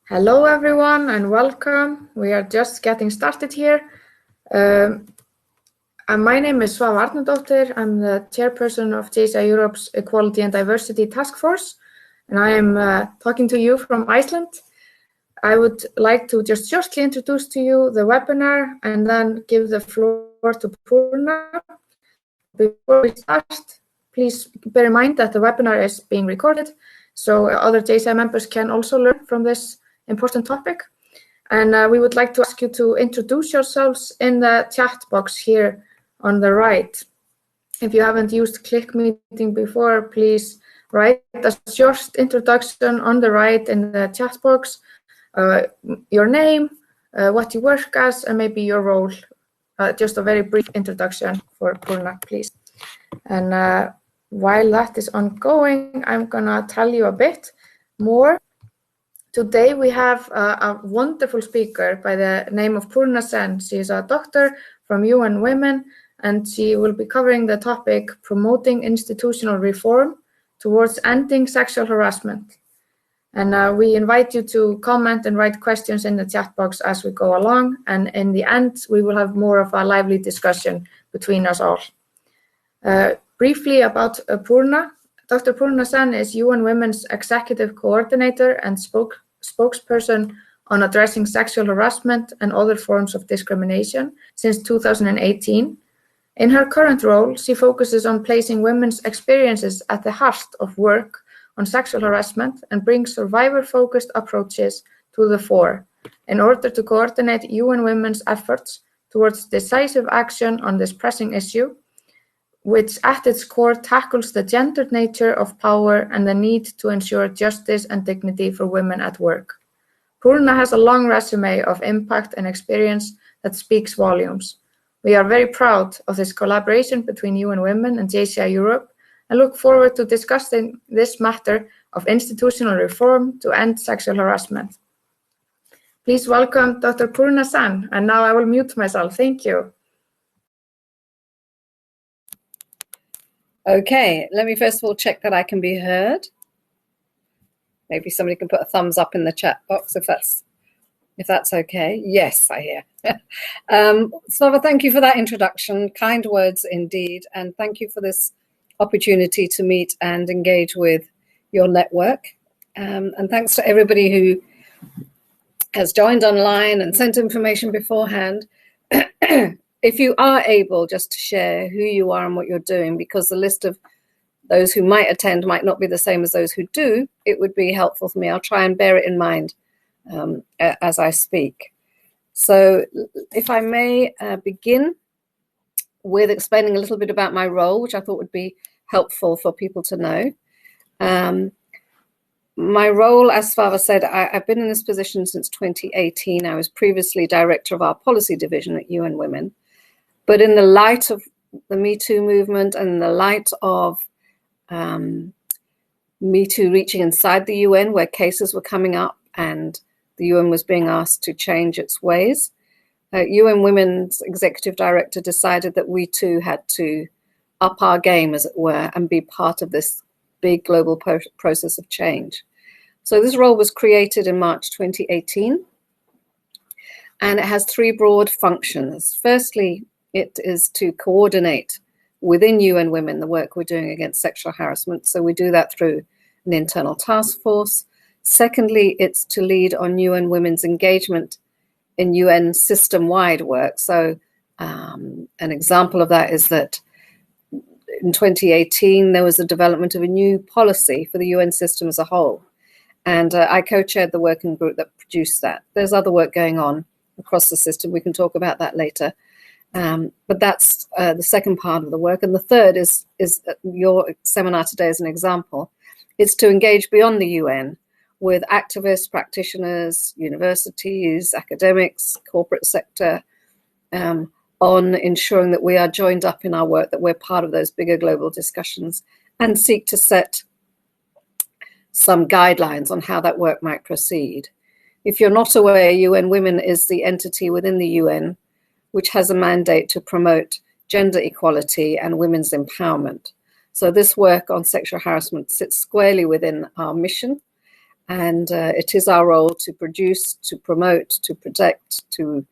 Hello everyone and welcome. We are just getting started here. My name is Svava Arnardóttir. I'm the chairperson of JSI Europe's Equality and Diversity Taskforce, and I am talking to you from Iceland. I would like to just shortly introduce to you the webinar and then give the floor to Purna. Before we start, please bear in mind that the webinar is being recorded, so other JSI members can also learn from this important topic. And we would like to ask you to introduce yourselves in the chat box here on the right. If you haven't used Click Meeting before, please write a short introduction on the right in the chat box, your name, what you work as, and maybe your role. Just a very brief introduction for Purna, please. And while that is ongoing, I'm gonna tell you a bit more. Today we have a wonderful speaker by the name of Purna Sen. She is a doctor from UN Women, and she will be covering the topic promoting institutional reform towards ending sexual harassment. And we invite you to comment and write questions in the chat box as we go along. And in the end, we will have more of a lively discussion between us all. Briefly about Purna. Dr. Purna Sen is UN Women's executive coordinator and spokesperson on addressing sexual harassment and other forms of discrimination since 2018. In her current role, she focuses on placing women's experiences at the heart of work on sexual harassment and brings survivor-focused approaches to the fore in order to coordinate UN Women's efforts towards decisive action on this pressing issue, which at its core tackles the gendered nature of power and the need to ensure justice and dignity for women at work. Purna has a long resume of impact and experience that speaks volumes. We are very proud of this collaboration between UN Women and JCI Europe and look forward to discussing this matter of institutional reform to end sexual harassment. Please welcome Dr. Purna Sen, and now I will mute myself. Thank you. Okay, let me first of all check that I can be heard. Maybe somebody can put a thumbs up in the chat box if that's okay. Yes, I hear. Svava, thank you for that introduction. Kind words indeed, and thank you for this opportunity to meet and engage with your network. And thanks to everybody who has joined online and sent information beforehand. If you are able just to share who you are and what you're doing, because the list of those who might attend might not be the same as those who do, it would be helpful for me. I'll try and bear it in mind as I speak. So if I may begin with explaining a little bit about my role, which I thought would be helpful for people to know. My role, as Svava said, I've been in this position since 2018. I was previously director of our policy division at UN Women. But in the light of the Metoo movement and in the light of Metoo reaching inside the UN, where cases were coming up and the UN was being asked to change its ways, UN Women's executive director decided that we too had to up our game, as it were, and be part of this big global process of change. So this role was created in March 2018, and it has three broad functions. Firstly, it is to coordinate within UN Women the work we're doing against sexual harassment. So we do that through an internal task force. Secondly, it's to lead on UN Women's engagement in UN system-wide work. So an example of that is that in 2018, there was a development of a new policy for the UN system as a whole. And I co-chaired the working group that produced that. There's other work going on across the system. We can talk about that later. But that's the second part of the work. And the third is your seminar today as an example. It's to engage beyond the UN with activists, practitioners, universities, academics, corporate sector, on ensuring that we are joined up in our work, that we're part of those bigger global discussions, and seek to set some guidelines on how that work might proceed. If you're not aware, UN Women is the entity within the UN which has a mandate to promote gender equality and women's empowerment. So this work on sexual harassment sits squarely within our mission, And it is our role to produce, to promote, to protect, to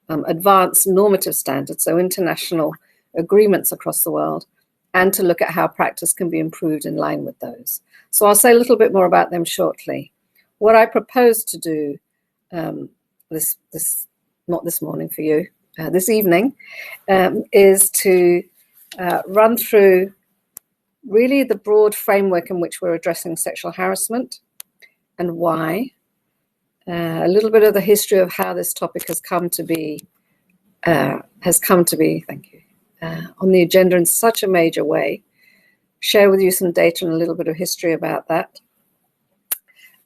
advance normative standards, so international agreements across the world, and to look at how practice can be improved in line with those. So I'll say a little bit more about them shortly. What I propose to do not this morning for you, this evening, is to run through really the broad framework in which we're addressing sexual harassment and why, a little bit of the history of how this topic has come to be, thank you, on the agenda in such a major way, share with you some data and a little bit of history about that,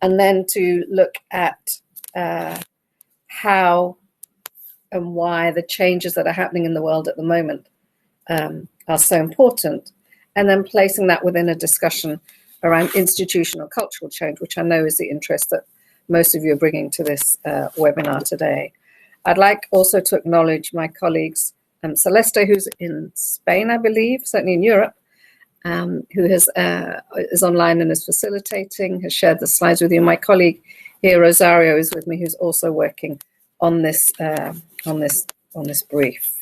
and then to look at how and why the changes that are happening in the world at the moment are so important, and then placing that within a discussion around institutional cultural change, which I know is the interest that most of you are bringing to this webinar today. I'd like also to acknowledge my colleagues, Celeste, who's in Spain, I believe, certainly in Europe, who is online and is facilitating, has shared the slides with you. My colleague here, Rosario, is with me, who's also working on this brief.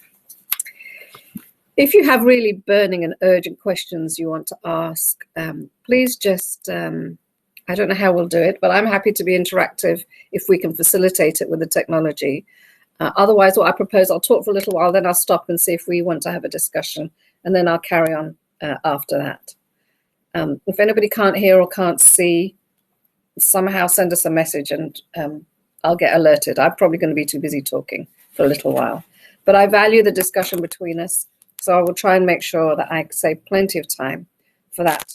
If you have really burning and urgent questions you want to ask, please just, I don't know how we'll do it, but I'm happy to be interactive if we can facilitate it with the technology. Otherwise, what I propose, I'll talk for a little while, then I'll stop and see if we want to have a discussion, and then I'll carry on after that. If anybody can't hear or can't see, somehow send us a message and I'll get alerted. I'm probably going to be too busy talking for a little while. But I value the discussion between us, so I will try and make sure that I save plenty of time for that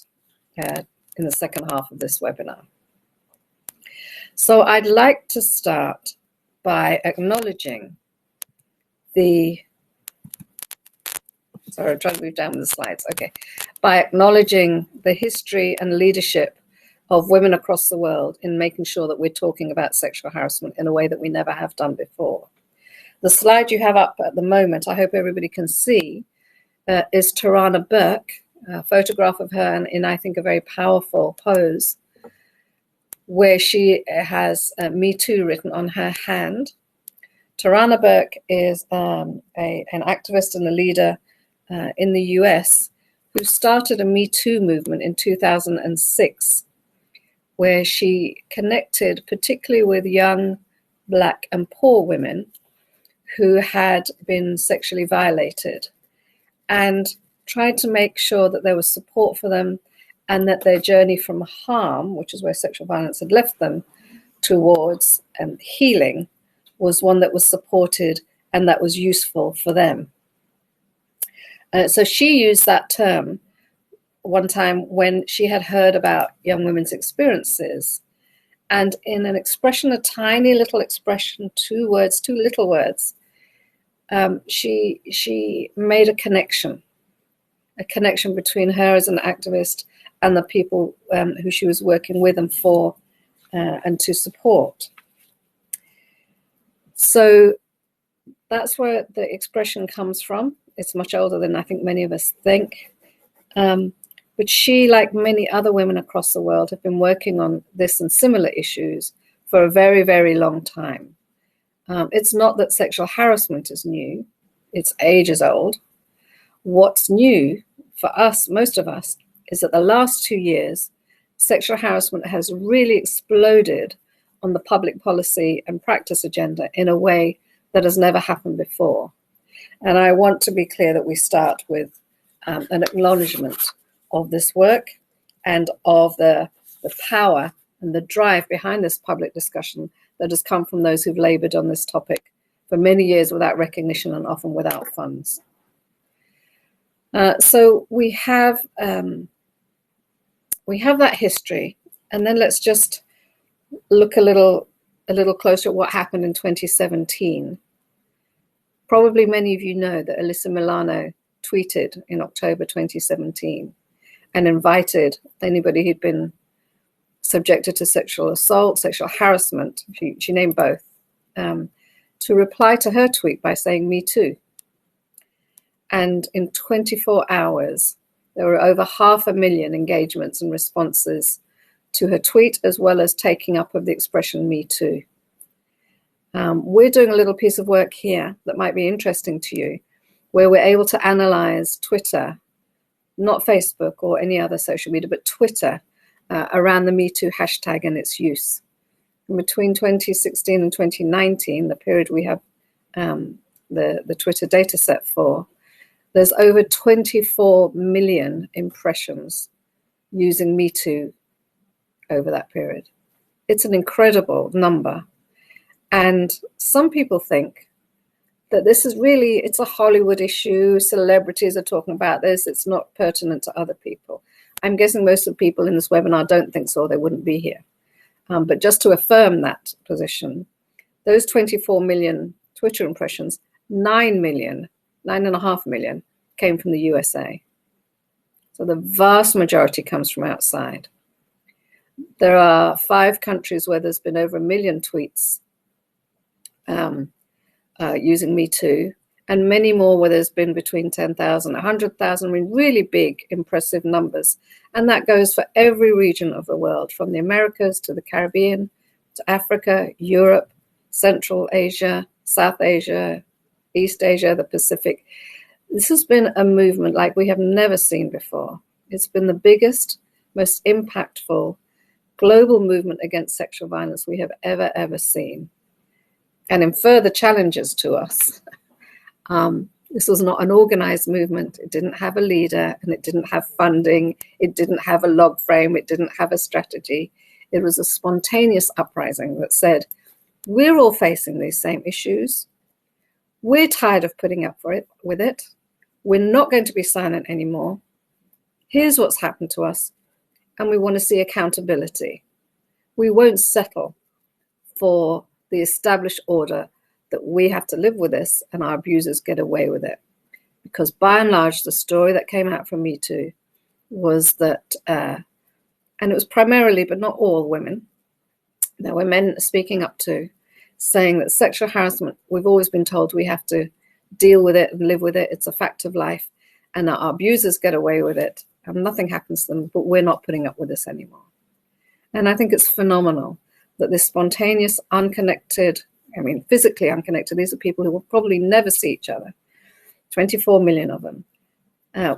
in the second half of this webinar. So I'd like to start by acknowledging sorry, I'm trying to move down with the slides. Okay. By acknowledging the history and leadership of women across the world in making sure that we're talking about sexual harassment in a way that we never have done before. The slide you have up at the moment, I hope everybody can see, is Tarana Burke, a photograph of her in, I think, a very powerful pose, where she has Me Too written on her hand. Tarana Burke is an activist and a leader in the US who started a Me Too movement in 2006, where she connected particularly with young Black and poor women who had been sexually violated and tried to make sure that there was support for them and that their journey from harm, which is where sexual violence had left them, towards healing was one that was supported and that was useful for them. So she used that term one time when she had heard about young women's experiences, and in an expression, a tiny little expression, two little words, she made a connection between her as an activist and the people who she was working with and for and to support. So that's where the expression comes from. It's much older than I think many of us think. But she, like many other women across the world, have been working on this and similar issues for a very, very long time. It's not that sexual harassment is new. It's ages old. What's new for us, most of us, is that the last 2 years, sexual harassment has really exploded on the public policy and practice agenda in a way that has never happened before. And I want to be clear that we start with an acknowledgement of this work and of the power and the drive behind this public discussion that has come from those who've labored on this topic for many years without recognition and often without funds. So we have that history, and then let's just look a little closer at what happened in 2017. Probably many of you know that Alyssa Milano tweeted in October 2017 and invited anybody who'd been subjected to sexual assault, sexual harassment, she named both, to reply to her tweet by saying, "Me too." And in 24 hours, there were over 500,000 engagements and responses to her tweet, as well as taking up of the expression Me Too. We're doing a little piece of work here that might be interesting to you, where we're able to analyze Twitter, not Facebook or any other social media, but Twitter, around the Me Too hashtag and its use. And between 2016 and 2019, the period we have the Twitter data set for, there's over 24 million impressions using Me Too over that period. It's an incredible number. And some people think that this is really, it's a Hollywood issue. Celebrities are talking about this. It's not pertinent to other people. I'm guessing most of the people in this webinar don't think so, they wouldn't be here. But just to affirm that position, those 24 million Twitter impressions, 9.5 million came from the USA. So the vast majority comes from outside. There are 5 countries where there's been over 1 million tweets using Me Too, and many more where there's been between 10,000, 100,000, I mean, really big, impressive numbers. And that goes for every region of the world, from the Americas to the Caribbean, to Africa, Europe, Central Asia, South Asia, East Asia, the Pacific. This has been a movement like we have never seen before. It's been the biggest, most impactful global movement against sexual violence we have ever seen. And in further challenges to us, this was not an organized movement. It didn't have a leader, and it didn't have funding. It didn't have a log frame. It didn't have a strategy. It was a spontaneous uprising that said, we're all facing these same issues. We're tired of putting up with it. We're not going to be silent anymore. Here's what's happened to us, and we want to see accountability. We won't settle for the established order that we have to live with this and our abusers get away with it. Because by and large, the story that came out from Me Too was that, and it was primarily, but not all women, there were men speaking up to, saying that sexual harassment, we've always been told we have to deal with it and live with it. It's a fact of life, and our abusers get away with it and nothing happens to them, but we're not putting up with this anymore. And I think it's phenomenal that this spontaneous, unconnected, I mean, physically unconnected, these are people who will probably never see each other, 24 million of them,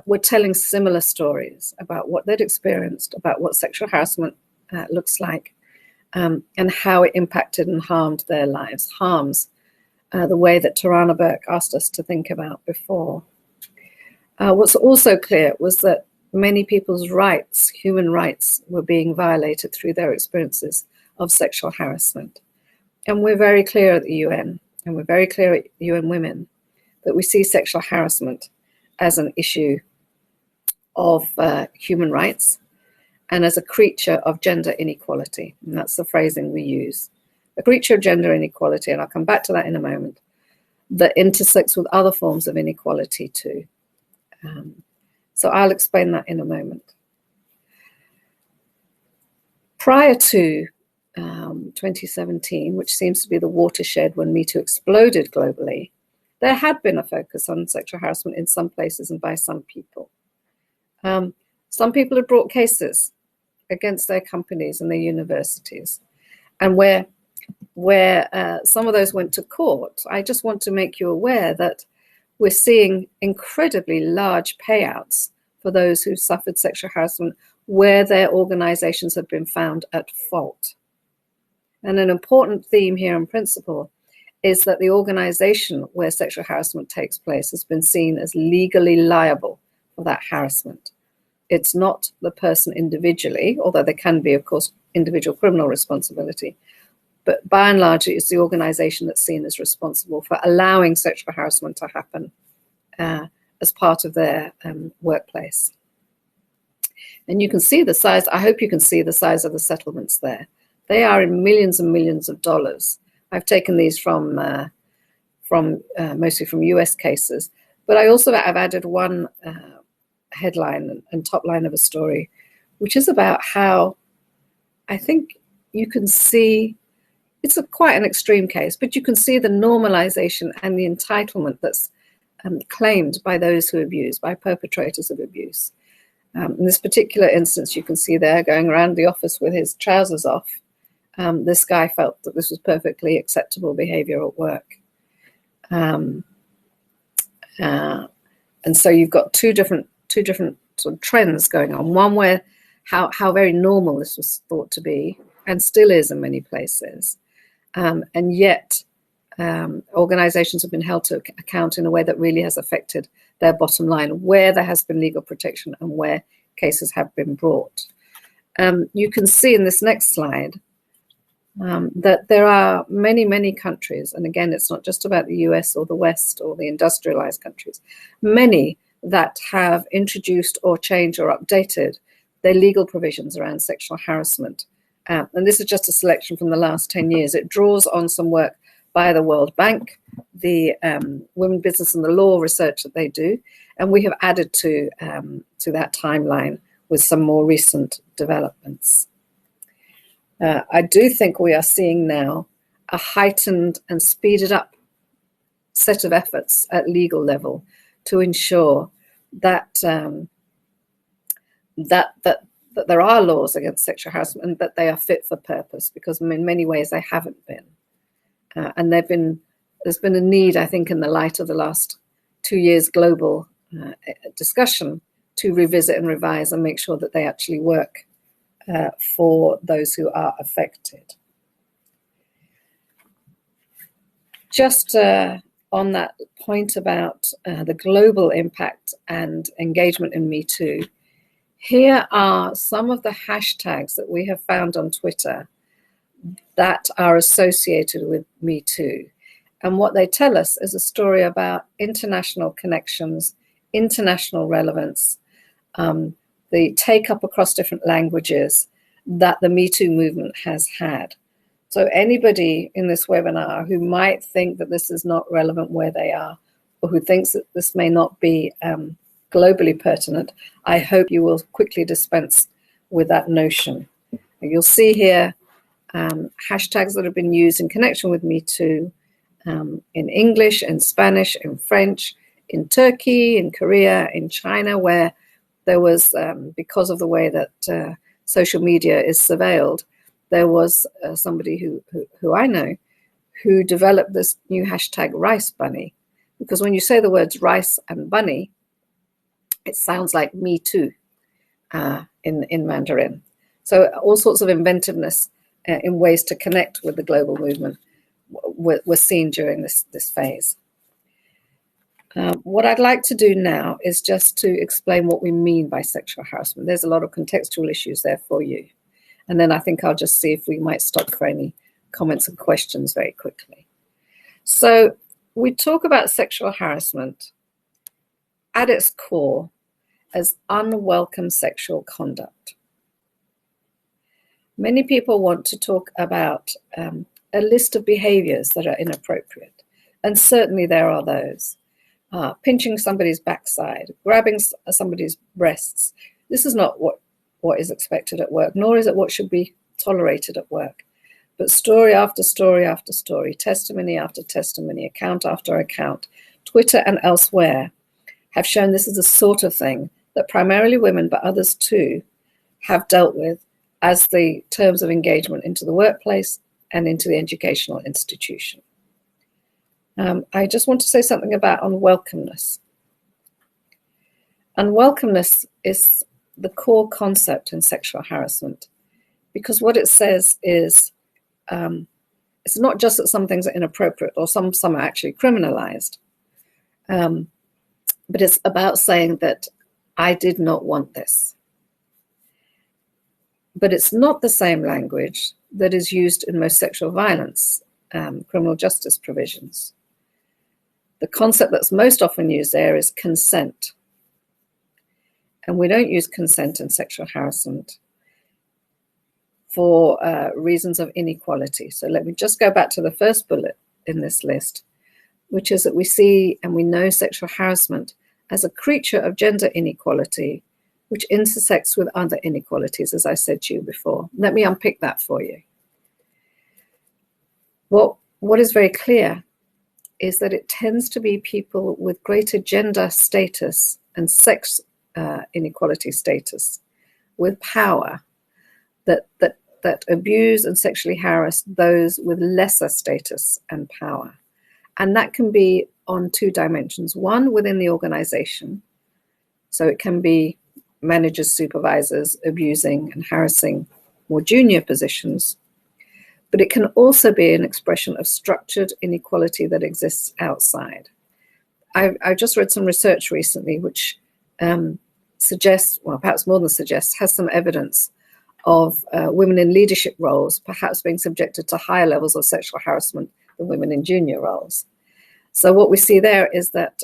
were telling similar stories about what they'd experienced, about what sexual harassment looks like, and how it impacted and harmed their lives, harms the way that Tarana Burke asked us to think about before. What's also clear was that many people's rights, human rights, were being violated through their experiences of sexual harassment. And we're very clear at the UN, and we're very clear at UN Women, that we see sexual harassment as an issue of human rights and as a creature of gender inequality. And that's the phrasing we use. A creature of gender inequality, and I'll come back to that in a moment, that intersects with other forms of inequality too. So I'll explain that in a moment. Prior to 2017, which seems to be the watershed when Me Too exploded globally, there had been a focus on sexual harassment in some places and by some people. Some people had brought cases against their companies and their universities. And where some of those went to court, I just want to make you aware that we're seeing incredibly large payouts for those who suffered sexual harassment where their organizations have been found at fault. And an important theme here in principle is that the organization where sexual harassment takes place has been seen as legally liable for that harassment. It's not the person individually, although there can be, of course, individual criminal responsibility. But by and large, it's the organization that's seen as responsible for allowing sexual harassment to happen as part of their workplace. And you can see the size, I hope you can see the size of the settlements there. They are in millions and millions of dollars. I've taken these from mostly from US cases, but I also have added one headline and top line of a story, which is about how I think you can see, it's quite an extreme case, but you can see the normalization and the entitlement that's claimed by those who abuse, by perpetrators of abuse. In this particular instance, you can see there going around the office with his trousers off. This guy felt that this was perfectly acceptable behavior at work. And so you've got two different sort of trends going on. One where how very normal this was thought to be, and still is in many places. And yet organizations have been held to account in a way that really has affected their bottom line, where there has been legal protection and where cases have been brought. You can see in this next slide that there are many, many countries, and again, it's not just about the US or the West or the industrialized countries, many that have introduced or changed or updated their legal provisions around sexual harassment. And this is just a selection from the last 10 years. It draws on some work by the World Bank, the Women, Business and the Law research that they do, and we have added to that timeline with some more recent developments. I do think we are seeing now a heightened and speeded up set of efforts at legal level to ensure that that there are laws against sexual harassment and that they are fit for purpose, because in many ways they haven't been. And there's been a need, I think, in the light of the last 2 years global discussion to revisit and revise and make sure that they actually work for those who are affected. Just on that point about the global impact and engagement in Metoo, here are some of the hashtags that we have found on Twitter that are associated with Metoo. And what they tell us is a story about international connections, international relevance, the take-up across different languages that the Metoo movement has had. So anybody in this webinar who might think that this is not relevant where they are, or who thinks that this may not be globally pertinent, I hope you will quickly dispense with that notion. You'll see here hashtags that have been used in connection with Metoo in English, in Spanish, in French, in Turkey, in Korea, in China, where there was, because of the way that social media is surveilled, there was somebody who I know who developed this new hashtag rice bunny, because when you say the words rice and bunny, it sounds like me too in Mandarin. So all sorts of inventiveness in ways to connect with the global movement were seen during this phase. What I'd like to do now is just to explain what we mean by sexual harassment. There's a lot of contextual issues there for you. And then I think I'll just see if we might stop for any comments and questions very quickly. So we talk about sexual harassment at its core as unwelcome sexual conduct. Many people want to talk about a list of behaviors that are inappropriate. And certainly there are those. Pinching somebody's backside, grabbing somebody's breasts. This is not what is expected at work, nor is it what should be tolerated at work. But story after story after story, testimony after testimony, account after account, Twitter and elsewhere have shown this is the sort of thing that primarily women, but others too, have dealt with as the terms of engagement into the workplace and into the educational institution. I just want to say something about unwelcomeness. Unwelcomeness is the core concept in sexual harassment, because what it says is it's not just that some things are inappropriate or some are actually criminalized, but it's about saying that I did not want this. But it's not the same language that is used in most sexual violence criminal justice provisions. The concept that's most often used there is consent. And we don't use consent in sexual harassment for reasons of inequality. So let me just go back to the first bullet in this list, which is that we see and we know sexual harassment as a creature of gender inequality, which intersects with other inequalities, as I said to you before. Let me unpick that for you. What is very clear is that it tends to be people with greater gender status and sex inequality status with power that abuse and sexually harass those with lesser status and power. And that can be on two dimensions. One, within the organization. So it can be managers, supervisors abusing and harassing more junior positions. But it can also be an expression of structured inequality that exists outside. I just read some research recently which suggests, well, perhaps more than suggests, has some evidence of women in leadership roles perhaps being subjected to higher levels of sexual harassment than women in junior roles. So what we see there is that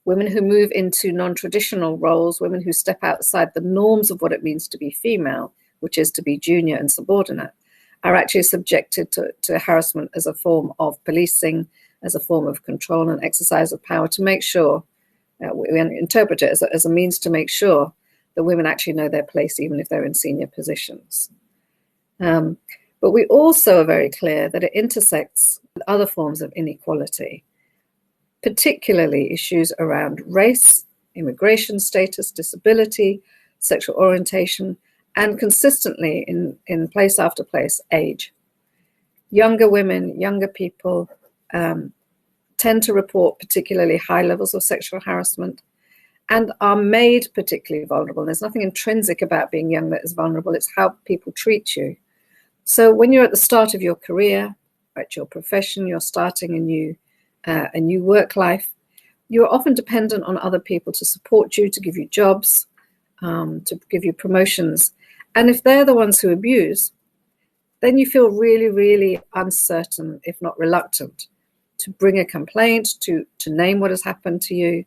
women who move into non-traditional roles, women who step outside the norms of what it means to be female, which is to be junior and subordinate, are actually subjected to harassment as a form of policing, as a form of control and exercise of power to make sure, we interpret it as a means to make sure that women actually know their place, even if they're in senior positions. But we also are very clear that it intersects with other forms of inequality, particularly issues around race, immigration status, disability, sexual orientation, and consistently in place after place, age. Younger women, younger people tend to report particularly high levels of sexual harassment and are made particularly vulnerable. There's nothing intrinsic about being young that is vulnerable. It's how people treat you. So when you're at the start of your career, at your profession, you're starting a new work life, you're often dependent on other people to support you, to give you jobs, to give you promotions. And if they're the ones who abuse, then you feel really, really uncertain, if not reluctant, to bring a complaint, to name what has happened to you,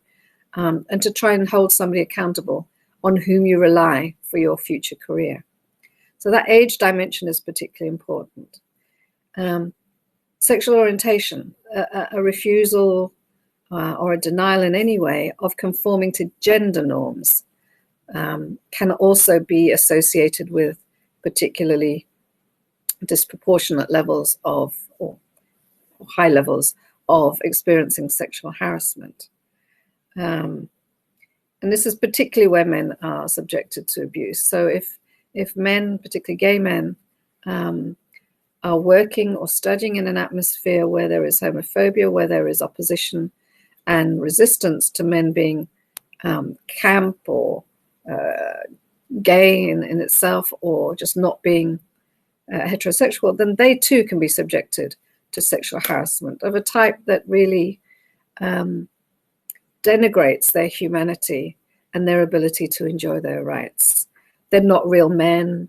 and to try and hold somebody accountable on whom you rely for your future career. So that age dimension is particularly important. Sexual orientation, a refusal or a denial in any way of conforming to gender norms can also be associated with particularly disproportionate levels of, or high levels of experiencing sexual harassment. And this is particularly where men are subjected to abuse. So if men, particularly gay men, are working or studying in an atmosphere where there is homophobia, where there is opposition and resistance to men being camp or gay in itself, or just not being heterosexual, then they too can be subjected to sexual harassment of a type that really denigrates their humanity and their ability to enjoy their rights. They're not real men,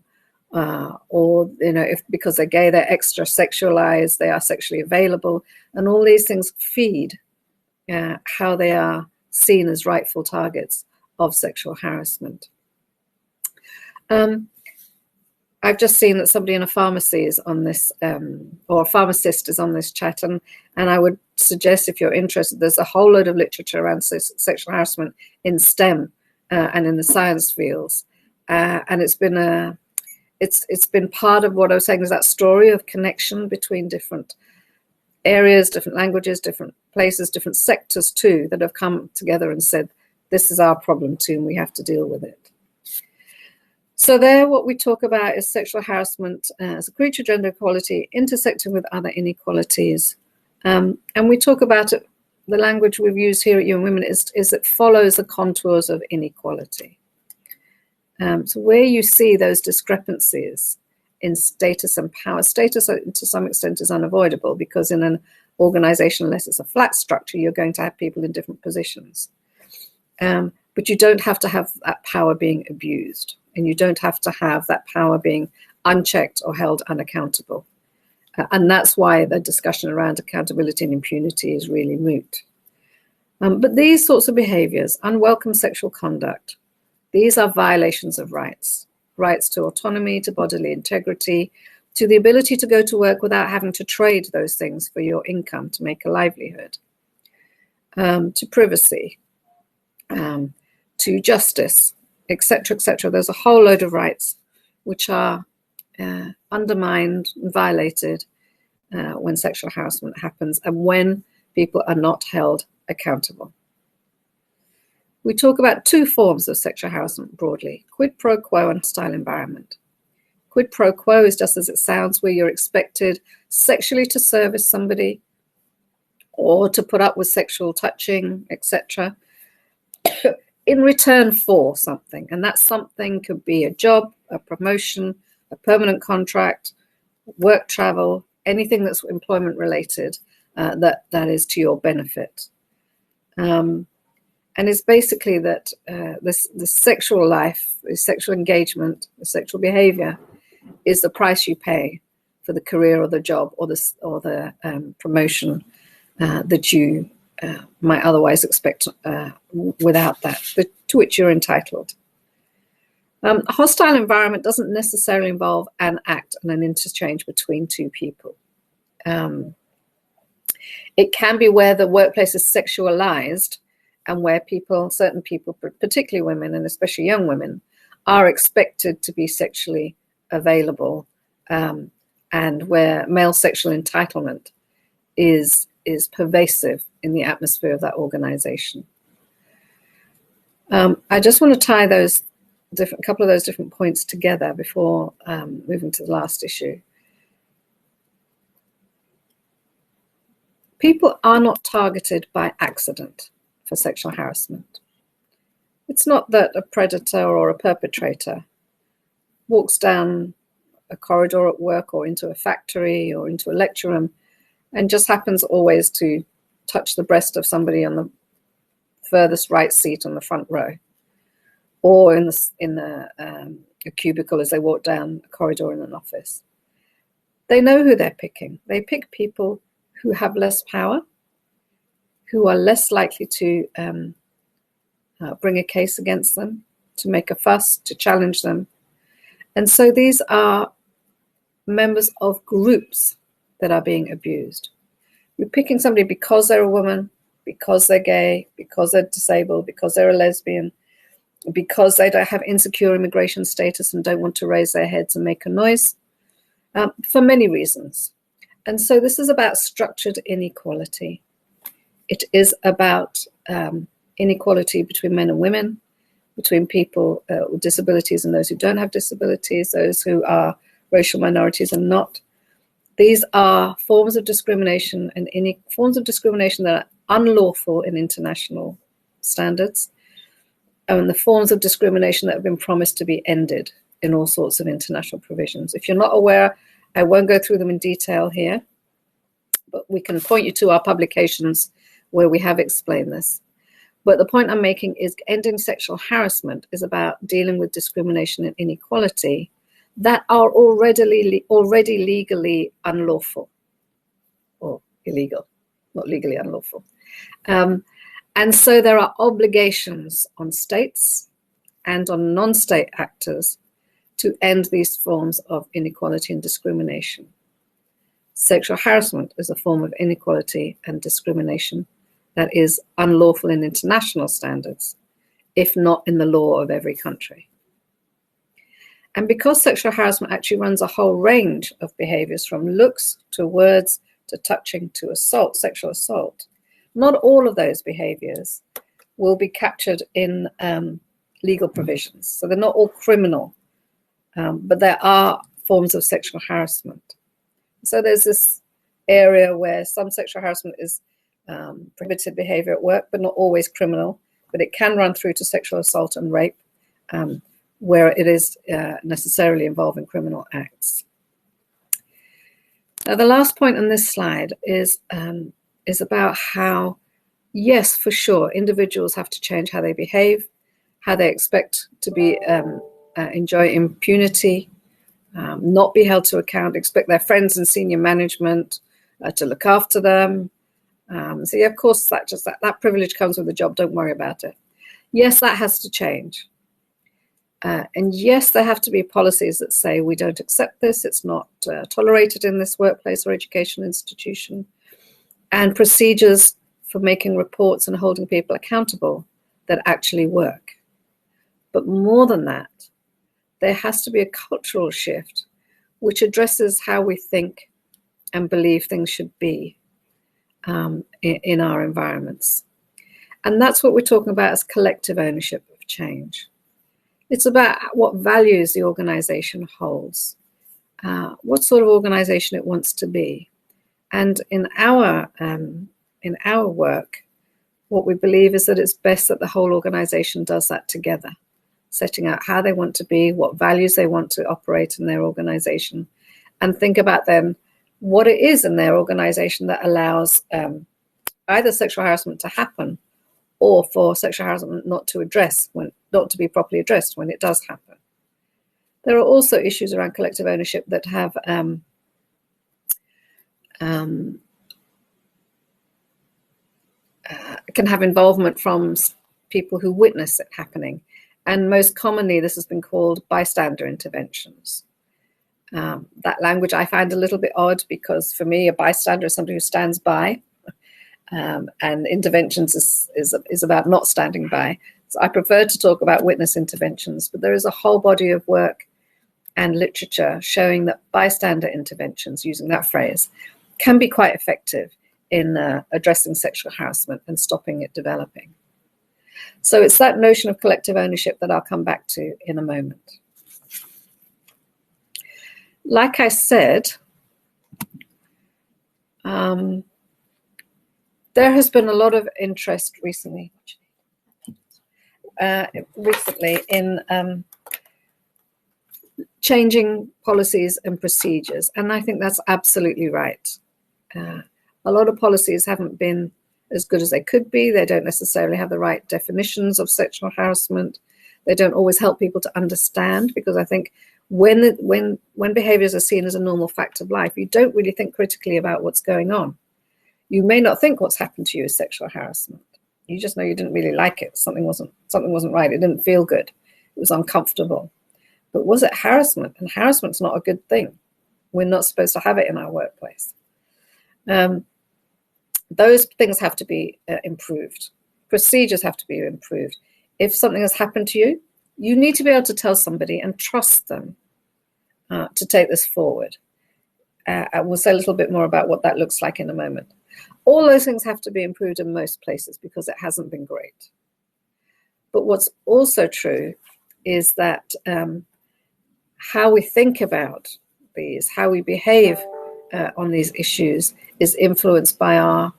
or if because they're gay, they're extra sexualized, they are sexually available, and all these things feed how they are seen as rightful targets of sexual harassment. I've just seen that somebody in a pharmacy is on this, or a pharmacist is on this chat, and I would suggest, if you're interested, there's a whole load of literature around sexual harassment in STEM and in the science fields, and it's been part of what I was saying, is that story of connection between different areas, different languages, different places, different sectors too, that have come together and said, this is our problem too, and we have to deal with it. So there, what we talk about is sexual harassment as a creature of gender equality intersecting with other inequalities. And we talk about it, the language we've used here at UN Women is it follows the contours of inequality. So where you see those discrepancies in status and power, status to some extent is unavoidable, because in an organization, unless it's a flat structure, you're going to have people in different positions. But you don't have to have that power being abused, and you don't have to have that power being unchecked or held unaccountable. And that's why the discussion around accountability and impunity is really moot. But these sorts of behaviors, unwelcome sexual conduct, these are violations of rights to autonomy, to bodily integrity, to the ability to go to work without having to trade those things for your income to make a livelihood, to privacy, to justice, etc., etc. There's a whole load of rights which are undermined and violated when sexual harassment happens and when people are not held accountable. we talk about two forms of sexual harassment broadly: quid pro quo and hostile environment. Quid pro quo is just as it sounds, where you're expected sexually to service somebody or to put up with sexual touching, etc., in return for something. And that something could be a job, a promotion, a permanent contract, work travel, anything that's employment related that is to your benefit. And it's basically that this sexual life, this sexual engagement, the sexual behavior is the price you pay for the career or the job or the promotion that you might otherwise expect without that, to which you're entitled. A hostile environment doesn't necessarily involve an act and an interchange between two people. It can be where the workplace is sexualized and where certain people, particularly women and especially young women, are expected to be sexually available, and where male sexual entitlement is pervasive in the atmosphere of that organization. I just want to tie a couple of those different points together before moving to the last issue. People are not targeted by accident for sexual harassment. It's not that a predator or a perpetrator walks down a corridor at work or into a factory or into a lecture room and just happens always to touch the breast of somebody on the furthest right seat on the front row, or in a cubicle as they walk down a corridor in an office. They know who they're picking. They pick people who have less power, who are less likely to bring a case against them, to make a fuss, to challenge them. And so these are members of groups that are being abused. You're picking somebody because they're a woman, because they're gay, because they're disabled, because they're a lesbian, because they don't have insecure immigration status and don't want to raise their heads and make a noise, for many reasons. And so this is about structured inequality. It is about inequality between men and women, between people with disabilities and those who don't have disabilities, those who are racial minorities and not. These are forms of discrimination and forms of discrimination that are unlawful in international standards, and the forms of discrimination that have been promised to be ended in all sorts of international provisions. If you're not aware, I won't go through them in detail here, but we can point you to our publications where we have explained this. But the point I'm making is ending sexual harassment is about dealing with discrimination and inequality that are already legally unlawful, or illegal, not legally unlawful. And so there are obligations on states and on non-state actors to end these forms of inequality and discrimination. Sexual harassment is a form of inequality and discrimination that is unlawful in international standards, if not in the law of every country. And because sexual harassment actually runs a whole range of behaviors, from looks to words to touching to assault, sexual assault, not all of those behaviors will be captured in legal provisions. So they're not all criminal, but there are forms of sexual harassment. So there's this area where some sexual harassment is prohibited behavior at work, but not always criminal, but it can run through to sexual assault and rape, where it is necessarily involving criminal acts. Now, the last point on this slide is about how, yes, for sure, individuals have to change how they behave, how they expect to be enjoy impunity, not be held to account, expect their friends and senior management to look after them. So yeah, of course, that privilege comes with the job. Don't worry about it. Yes, that has to change. And yes, there have to be policies that say we don't accept this. It's not tolerated in this workplace or education institution. And procedures for making reports and holding people accountable that actually work. But more than that, there has to be a cultural shift which addresses how we think and believe things should be in our environments. And that's what we're talking about as collective ownership of change. It's about what values the organization holds, what sort of organization it wants to be. And in our work, what we believe is that it's best that the whole organization does that together, setting out how they want to be, what values they want to operate in their organization, and think about then what it is in their organization that allows either sexual harassment to happen or for sexual harassment not to be properly addressed when it does happen. There are also issues around collective ownership that have can have involvement from people who witness it happening. And most commonly, this has been called bystander interventions. That language I find a little bit odd because for me, a bystander is somebody who stands by, and interventions is about not standing by. So I prefer to talk about witness interventions, but there is a whole body of work and literature showing that bystander interventions, using that phrase, can be quite effective in addressing sexual harassment and stopping it developing. So it's that notion of collective ownership that I'll come back to in a moment. Like I said, there has been a lot of interest recently in changing policies and procedures, and I think that's absolutely right. A lot of policies haven't been as good as they could be. They don't necessarily have the right definitions of sexual harassment. They don't always help people to understand, because I think when behaviors are seen as a normal fact of life, you don't really think critically about what's going on. You may not think what's happened to you is sexual harassment. You just know you didn't really like it. Something wasn't right. It didn't feel good. It was uncomfortable. But was it harassment? And harassment's not a good thing. We're not supposed to have it in our workplace. Those things have to be improved. Procedures have to be improved. If something has happened to you, you need to be able to tell somebody and trust them to take this forward. We'll say a little bit more about what that looks like in a moment. All those things have to be improved in most places because it hasn't been great. But what's also true is that how we think about these, how we behave on these issues is influenced by our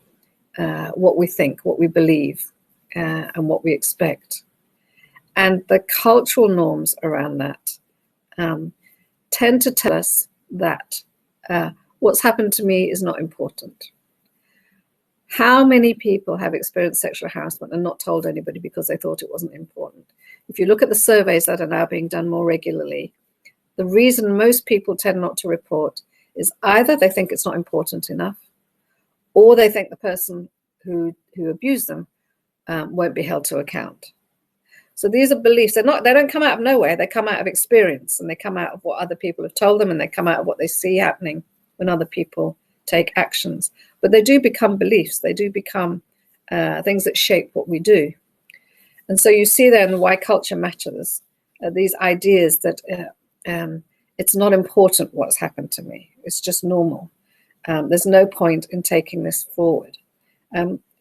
what we think, what we believe, and what we expect. And the cultural norms around that tend to tell us that what's happened to me is not important. How many people have experienced sexual harassment and not told anybody because they thought it wasn't important? If you look at the surveys that are now being done more regularly, the reason most people tend not to report is either they think it's not important enough, or they think the person who abused them won't be held to account. So these are beliefs. They don't come out of nowhere. They come out of experience, and they come out of what other people have told them, and they come out of what they see happening when other people take actions. But they do become beliefs. They do become things that shape what we do. And so you see there in the Why Culture Matters, these ideas that it's not important what's happened to me. It's just normal. There's no point in taking this forward.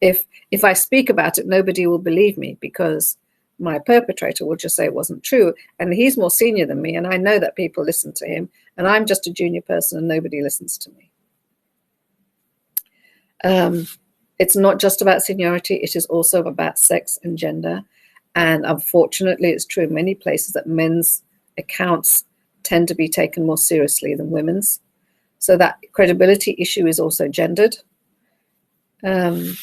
If I speak about it, nobody will believe me because my perpetrator will just say it wasn't true. And he's more senior than me, and I know that people listen to him, and I'm just a junior person and nobody listens to me. It's not just about seniority. It is also about sex and gender. And unfortunately, it's true in many places that men's accounts tend to be taken more seriously than women's. So that credibility issue is also gendered. And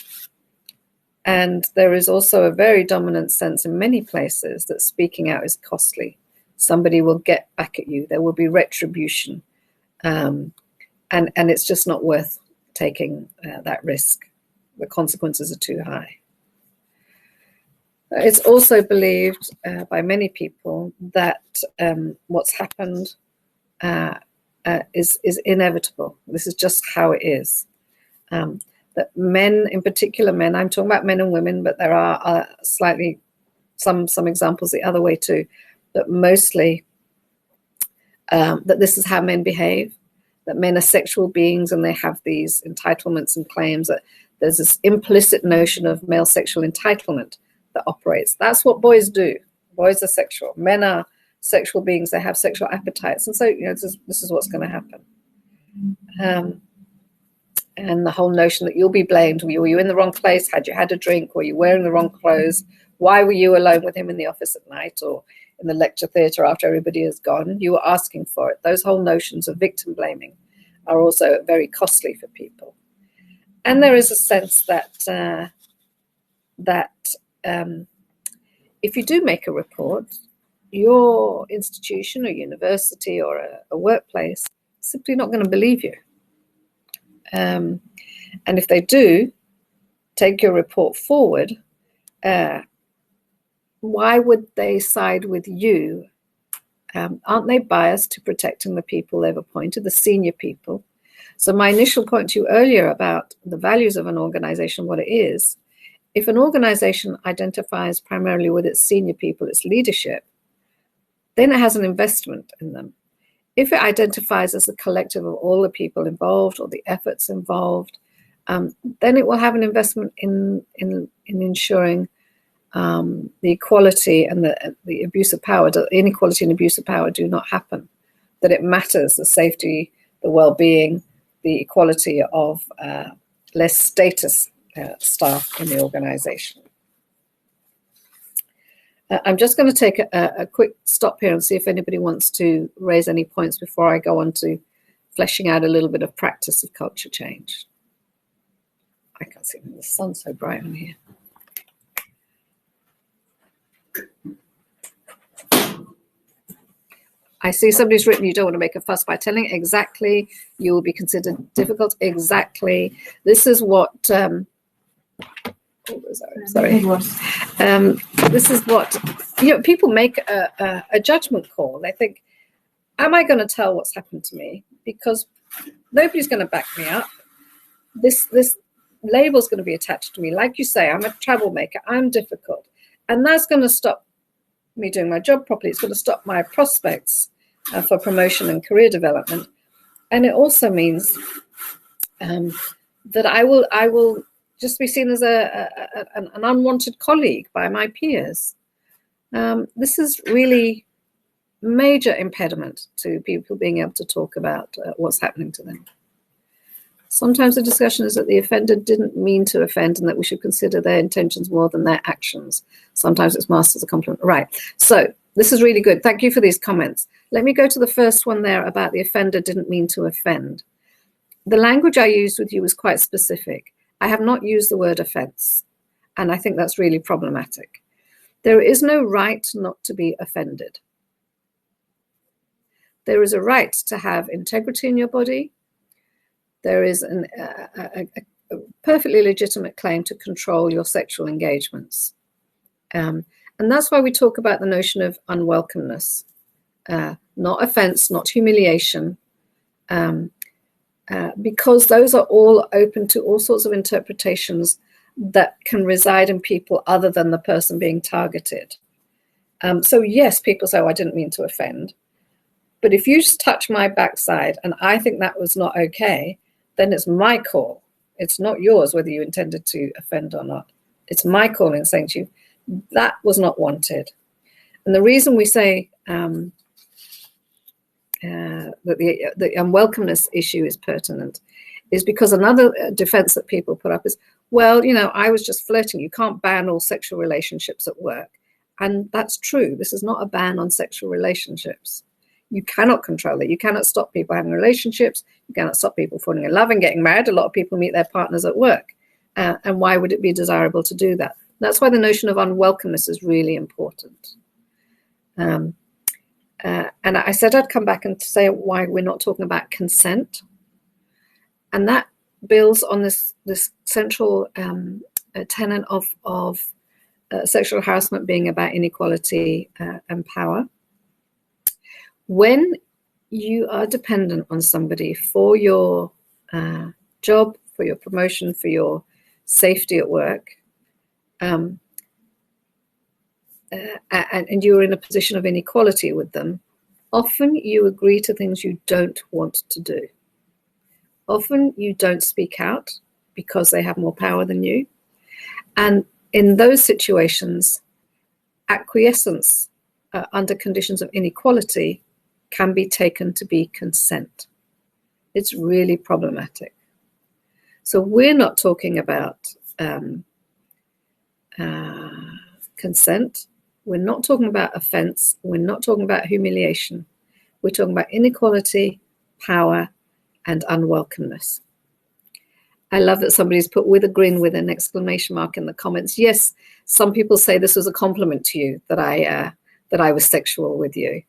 there is also a very dominant sense in many places that speaking out is costly. Somebody will get back at you. There will be retribution. And it's just not worth taking that risk. The consequences are too high. It's also believed by many people that what's happened is inevitable. This is just how it is. That men, in particular men, I'm talking about men and women, but there are slightly some examples the other way too, that mostly that this is how men behave, that men are sexual beings and they have these entitlements and claims that There's this implicit notion of male sexual entitlement that operates. That's what boys do. Boys are sexual. Men are sexual beings. They have sexual appetites. And so, this is what's going to happen. And the whole notion that you'll be blamed. Were you in the wrong place? Had you had a drink? Were you wearing the wrong clothes? Why were you alone with him in the office at night or in the lecture theatre after everybody has gone? You were asking for it. Those whole notions of victim blaming are also very costly for people. And there is a sense that if you do make a report, your institution or university or a workplace is simply not going to believe you. And if they do take your report forward, why would they side with you? Aren't they biased to protecting the people they've appointed, the senior people? So my initial point to you earlier about the values of an organization, what it is, if an organization identifies primarily with its senior people, its leadership, then it has an investment in them. If it identifies as a collective of all the people involved or the efforts involved, then it will have an investment in ensuring the equality and the abuse of power, inequality and abuse of power do not happen, that it matters, the safety, the well-being, the equality of less status staff in the organization. I'm just going to take a quick stop here and see if anybody wants to raise any points before I go on to fleshing out a little bit of practice of culture change. I can't see, the sun's so bright on here. I see somebody's written, you don't want to make a fuss by telling exactly, you will be considered difficult. Exactly. This is what, this is what, people make a judgment call. They think, am I going to tell what's happened to me? Because nobody's going to back me up. This label's going to be attached to me. Like you say, I'm a troublemaker. I'm difficult. And that's going to stop me doing my job properly. It's going to stop my prospects for promotion and career development. And it also means that I will just be seen as an unwanted colleague by my peers. This is really major impediment to people being able to talk about what's happening to them. Sometimes the discussion is that the offender didn't mean to offend and that we should consider their intentions more than their actions. Sometimes it's masked as a compliment. Right. So this is really good. Thank you for these comments. Let me go to the first one there about the offender didn't mean to offend. The language I used with you was quite specific. I have not used the word offense, and I think that's really problematic. There is no right not to be offended. There is a right to have integrity in your body. There is a perfectly legitimate claim to control your sexual engagements. And that's why we talk about the notion of unwelcomeness, not offense, not humiliation, because those are all open to all sorts of interpretations that can reside in people other than the person being targeted. So yes, people say, oh, I didn't mean to offend. But if you just touch my backside and I think that was not okay, then it's my call. It's not yours whether you intended to offend or not. It's my call in saying to you, that was not wanted. And the reason we say that the unwelcomeness issue is pertinent is because another defense that people put up is, well, I was just flirting. You can't ban all sexual relationships at work. And that's true. This is not a ban on sexual relationships. You cannot control it. You cannot stop people having relationships. You cannot stop people falling in love and getting married. A lot of people meet their partners at work. And why would it be desirable to do that? That's why the notion of unwelcomeness is really important. And I said I'd come back and say why we're not talking about consent. And that builds on this central tenet of sexual harassment being about inequality and power. When you are dependent on somebody for your job, for your promotion, for your safety at work, and you're in a position of inequality with them, often you agree to things you don't want to do. Often you don't speak out. because they have more power than you. And in those situations, acquiescence under conditions of inequality can be taken to be consent. It's really problematic. So we're not talking about consent. We're not talking about offense. We're not talking about humiliation. We're talking about inequality, power, and unwelcomeness. I love that somebody's put with a grin with an exclamation mark in the comments. Yes, some people say this was a compliment to you that I was sexual with you.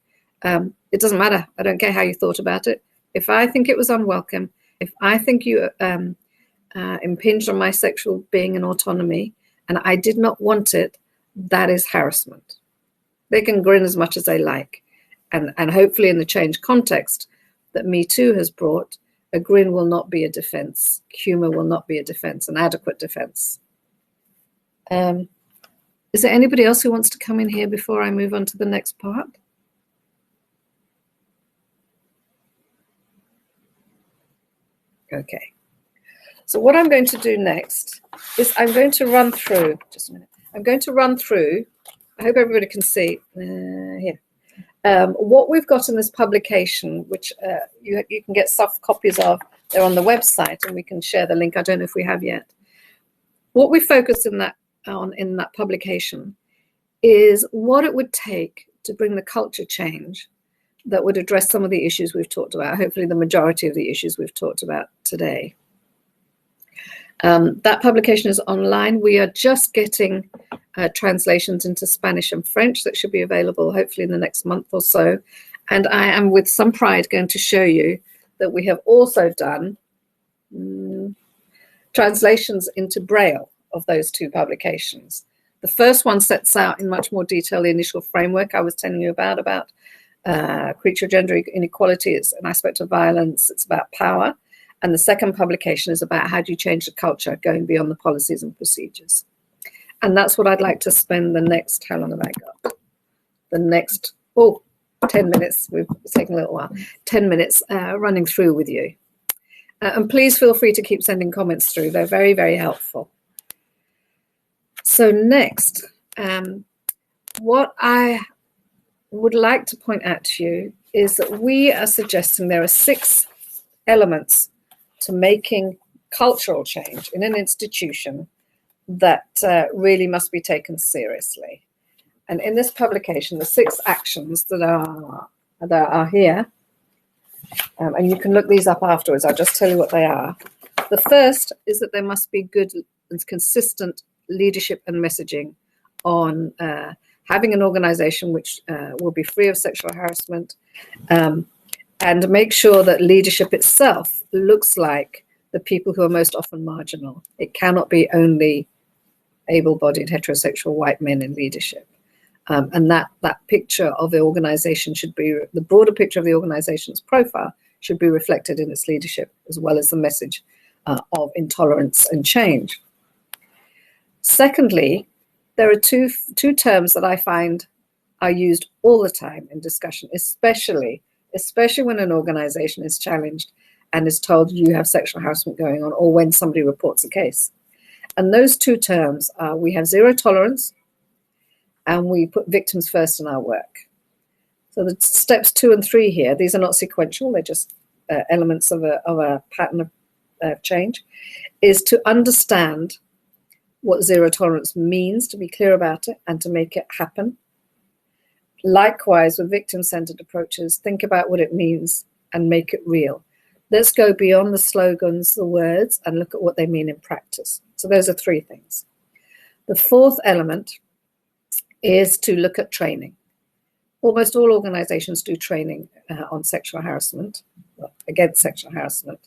It doesn't matter. I don't care how you thought about it. If I think it was unwelcome, if I think you impinged on my sexual being and autonomy, and I did not want it, that is harassment. They can grin as much as they like. And hopefully in the changed context that Metoo has brought, a grin will not be a defense. Humor will not be a defense, an adequate defense. Is there anybody else who wants to come in here before I move on to the next part? Okay. So what I'm going to do next is I'm going to run through, just a minute. I'm going to run through, I hope everybody can see here, what we've got in this publication, which you can get soft copies of. They're on the website, and we can share the link. I don't know if we have yet. What we focused in that publication is what it would take to bring the culture change that would address some of the issues we've talked about, hopefully the majority of the issues we've talked about today. That publication is online. We are just getting translations into Spanish and French that should be available hopefully in the next month or so. And I am with some pride going to show you that we have also done translations into Braille of those two publications. The first one sets out in much more detail the initial framework I was telling you about creature gender inequality. It's an aspect of violence. It's about power. And the second publication is about how do you change the culture, going beyond the policies and procedures. And that's what I'd like to spend the next, how long have I got? The next, 10 minutes, it's taken a little while, 10 minutes running through with you. And please feel free to keep sending comments through. They're very, very helpful. So next, what I would like to point out to you is that we are suggesting there are 6 elements to making cultural change in an institution that really must be taken seriously. And in this publication, the 6 actions that are here, and you can look these up afterwards, I'll just tell you what they are. The first is that there must be good and consistent leadership and messaging on having an organization which will be free of sexual harassment, and make sure that leadership itself looks like the people who are most often marginal. It cannot be only able-bodied heterosexual white men in leadership. And that picture of the organization should be, the broader picture of the organization's profile should be reflected in its leadership, as well as the message of intolerance and change. Secondly, there are two terms that I find are used all the time in discussion, especially when an organization is challenged and is told you have sexual harassment going on, or when somebody reports a case. And those 2 terms are, we have zero tolerance, and we put victims first in our work. So the steps 2 and 3 here, these are not sequential, they're just elements of a pattern of change, is to understand what zero tolerance means, to be clear about it, and to make it happen. Likewise, with victim-centered approaches, think about what it means and make it real. Let's go beyond the slogans, the words, and look at what they mean in practice. So those are 3 things. The 4th element is to look at training. Almost all organizations do training on sexual harassment, against sexual harassment.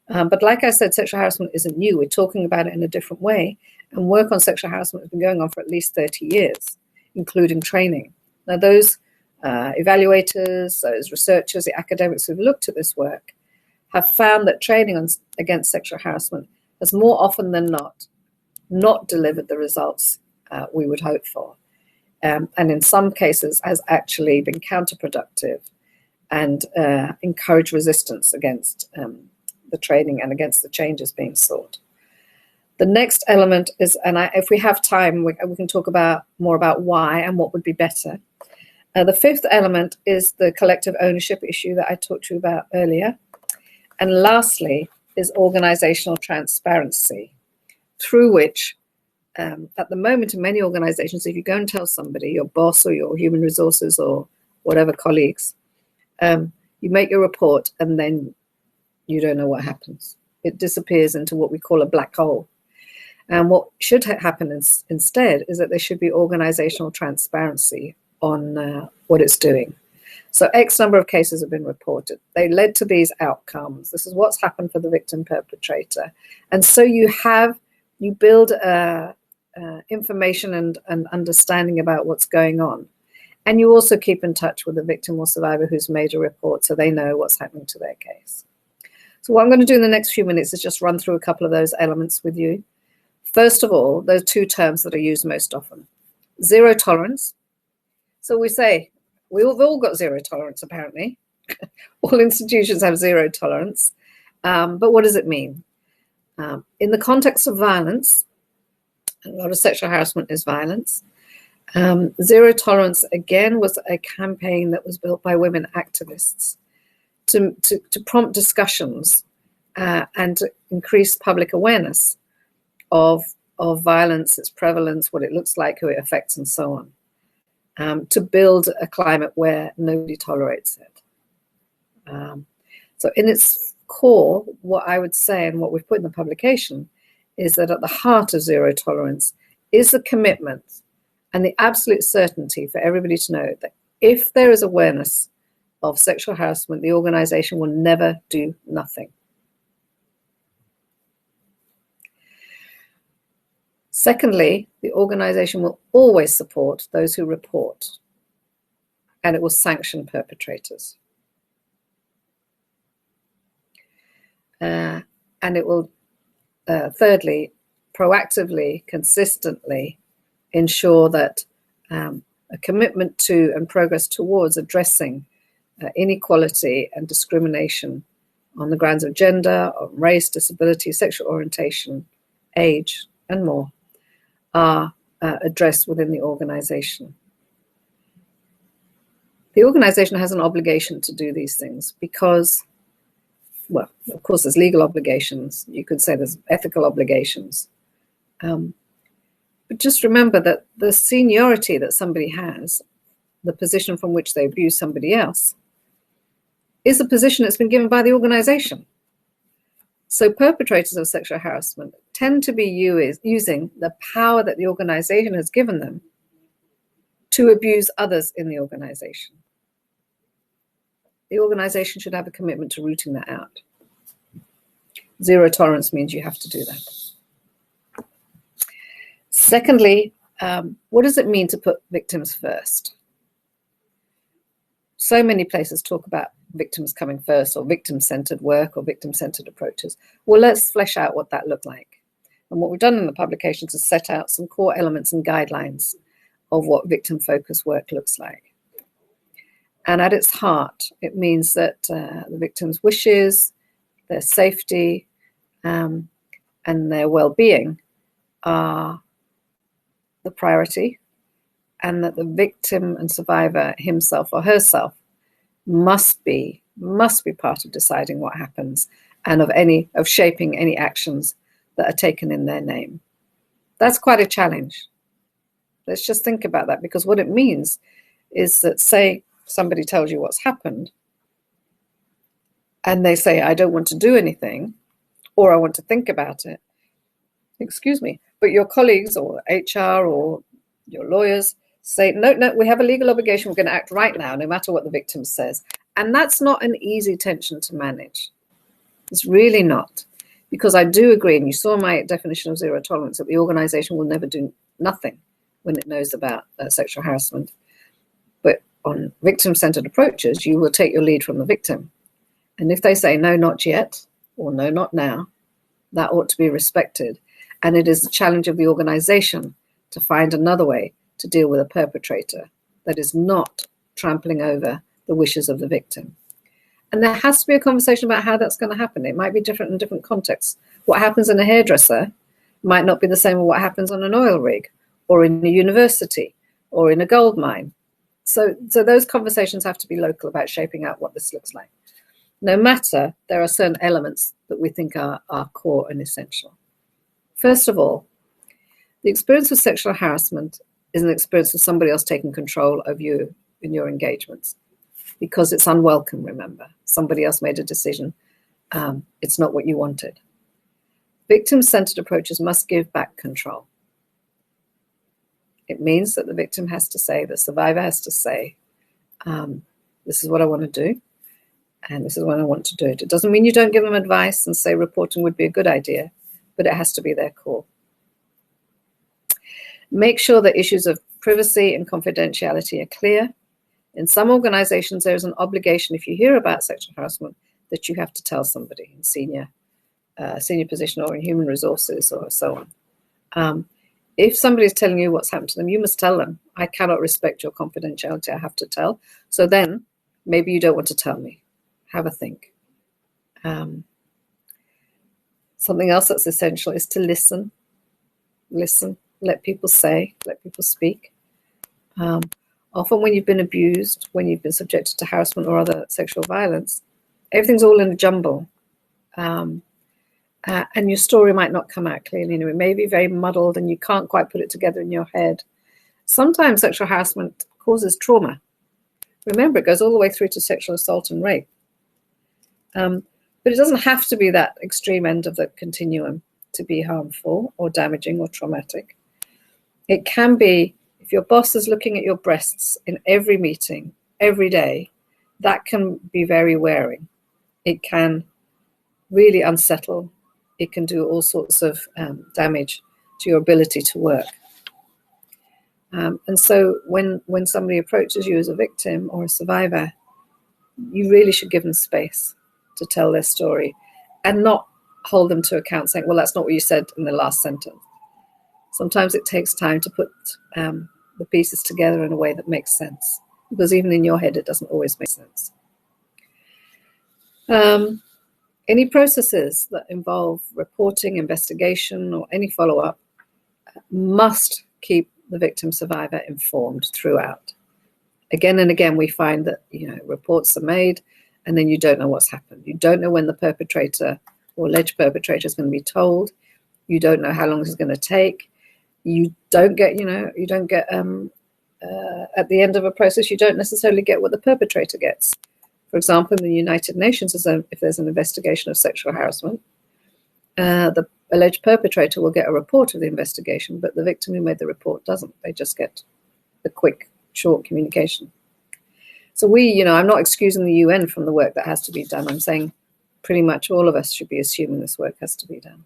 But like I said, sexual harassment isn't new. We're talking about it in a different way. And work on sexual harassment has been going on for at least 30 years, including training. Now, those evaluators, those researchers, the academics who've looked at this work have found that training against sexual harassment has more often than not delivered the results we would hope for. And in some cases has actually been counterproductive and encouraged resistance against the training and against the changes being sought. The next element is, and if we have time, we can talk more about why and what would be better. The fifth element is the collective ownership issue that I talked to you about earlier. And lastly is organizational transparency, through which, at the moment in many organizations, if you go and tell somebody, your boss or your human resources or whatever colleagues, you make your report and then you don't know what happens. It disappears into what we call a black hole. And what should happen instead is that there should be organizational transparency on what it's doing. So X number of cases have been reported. They led to these outcomes. This is what's happened for the victim perpetrator. And so you build information and understanding about what's going on. And you also keep in touch with the victim or survivor who's made a report so they know what's happening to their case. So what I'm going to do in the next few minutes is just run through a couple of those elements with you. First of all, those two terms that are used most often. Zero tolerance. So we say, we've all got zero tolerance, apparently. All institutions have zero tolerance. But what does it mean? In the context of violence, a lot of sexual harassment is violence. Zero tolerance, again, was a campaign that was built by women activists to prompt discussions and to increase public awareness of violence, its prevalence, what it looks like, who it affects, and so on, to build a climate where nobody tolerates it. So in its core, what I would say and what we've put in the publication is that at the heart of zero tolerance is the commitment and the absolute certainty for everybody to know that if there is awareness of sexual harassment, the organization will never do nothing. Secondly, the organization will always support those who report, and it will sanction perpetrators. And it will, thirdly, proactively, consistently ensure that a commitment to and progress towards addressing inequality and discrimination on the grounds of gender, of race, disability, sexual orientation, age, and more are addressed within the organization. The organization has an obligation to do these things because, well, of course, there's legal obligations. You could say there's ethical obligations. But just remember that the seniority that somebody has, the position from which they abuse somebody else, is a position that's been given by the organization. So perpetrators of sexual harassment tend to be using the power that the organization has given them to abuse others in the organization. The organization should have a commitment to rooting that out. Zero tolerance means you have to do that. Secondly, what does it mean to put victims first? So many places talk about victims coming first, or victim-centered work, or victim-centered approaches. Well, let's flesh out what that looked like. And what we've done in the publications is set out some core elements and guidelines of what victim-focused work looks like. And at its heart, it means that the victim's wishes, their safety, and their well-being are the priority, and that the victim and survivor himself or herself must be part of deciding what happens and of shaping any actions that are taken in their name. That's quite a challenge. Let's just think about that, because what it means is that, say somebody tells you what's happened and they say, I don't want to do anything, or I want to think about it. Excuse me, but your colleagues or HR or your lawyers say, no, we have a legal obligation. We're going to act right now, no matter what the victim says. And that's not an easy tension to manage. It's really not. Because I do agree, and you saw my definition of zero tolerance, that the organization will never do nothing when it knows about sexual harassment. But on victim-centered approaches, you will take your lead from the victim. And if they say, no, not yet, or no, not now, that ought to be respected. And it is the challenge of the organization to find another way to deal with a perpetrator that is not trampling over the wishes of the victim. And there has to be a conversation about how that's going to happen. It might be different in different contexts. What happens in a hairdresser might not be the same as what happens on an oil rig or in a university or in a gold mine. So those conversations have to be local about shaping out what this looks like. No matter, there are certain elements that we think are core and essential. First of all, the experience of sexual harassment is an experience of somebody else taking control of you in your engagements, because it's unwelcome, remember. Somebody else made a decision. It's not what you wanted. Victim-centered approaches must give back control. It means that the victim has to say, the survivor has to say, this is what I want to do, and this is when I want to do it. It doesn't mean you don't give them advice and say reporting would be a good idea, but it has to be their call. Make sure that issues of privacy and confidentiality are clear. In some organizations, there is an obligation, if you hear about sexual harassment, that you have to tell somebody in senior position or in human resources or so on. If somebody is telling you what's happened to them, you must tell them. I cannot respect your confidentiality. I have to tell. So then maybe you don't want to tell me. Have a think. Something else that's essential is to listen. Listen. Let people say. Let people speak. Often when you've been abused, when you've been subjected to harassment or other sexual violence, everything's all in a jumble. And your story might not come out clearly. It may be very muddled and you can't quite put it together in your head. Sometimes sexual harassment causes trauma. Remember, it goes all the way through to sexual assault and rape. But it doesn't have to be that extreme end of the continuum to be harmful or damaging or traumatic. It can be, if your boss is looking at your breasts in every meeting, every day, that can be very wearing. It can really unsettle. It can do all sorts of damage to your ability to work. And so when somebody approaches you as a victim or a survivor, you really should give them space to tell their story and not hold them to account saying, well, that's not what you said in the last sentence. Sometimes it takes time to put the pieces together in a way that makes sense, because even in your head, it doesn't always make sense. Any processes that involve reporting, investigation, or any follow-up must keep the victim survivor informed throughout. Again and again, we find that reports are made and then you don't know what's happened. You don't know when the perpetrator or alleged perpetrator is going to be told. You don't know how long this is going to take. You don't get, at the end of a process, you don't necessarily get what the perpetrator gets. For example, in the United Nations, if there's an investigation of sexual harassment, the alleged perpetrator will get a report of the investigation, but the victim who made the report doesn't. They just get the quick, short communication. So I'm not excusing the UN from the work that has to be done. I'm saying pretty much all of us should be assuming this work has to be done.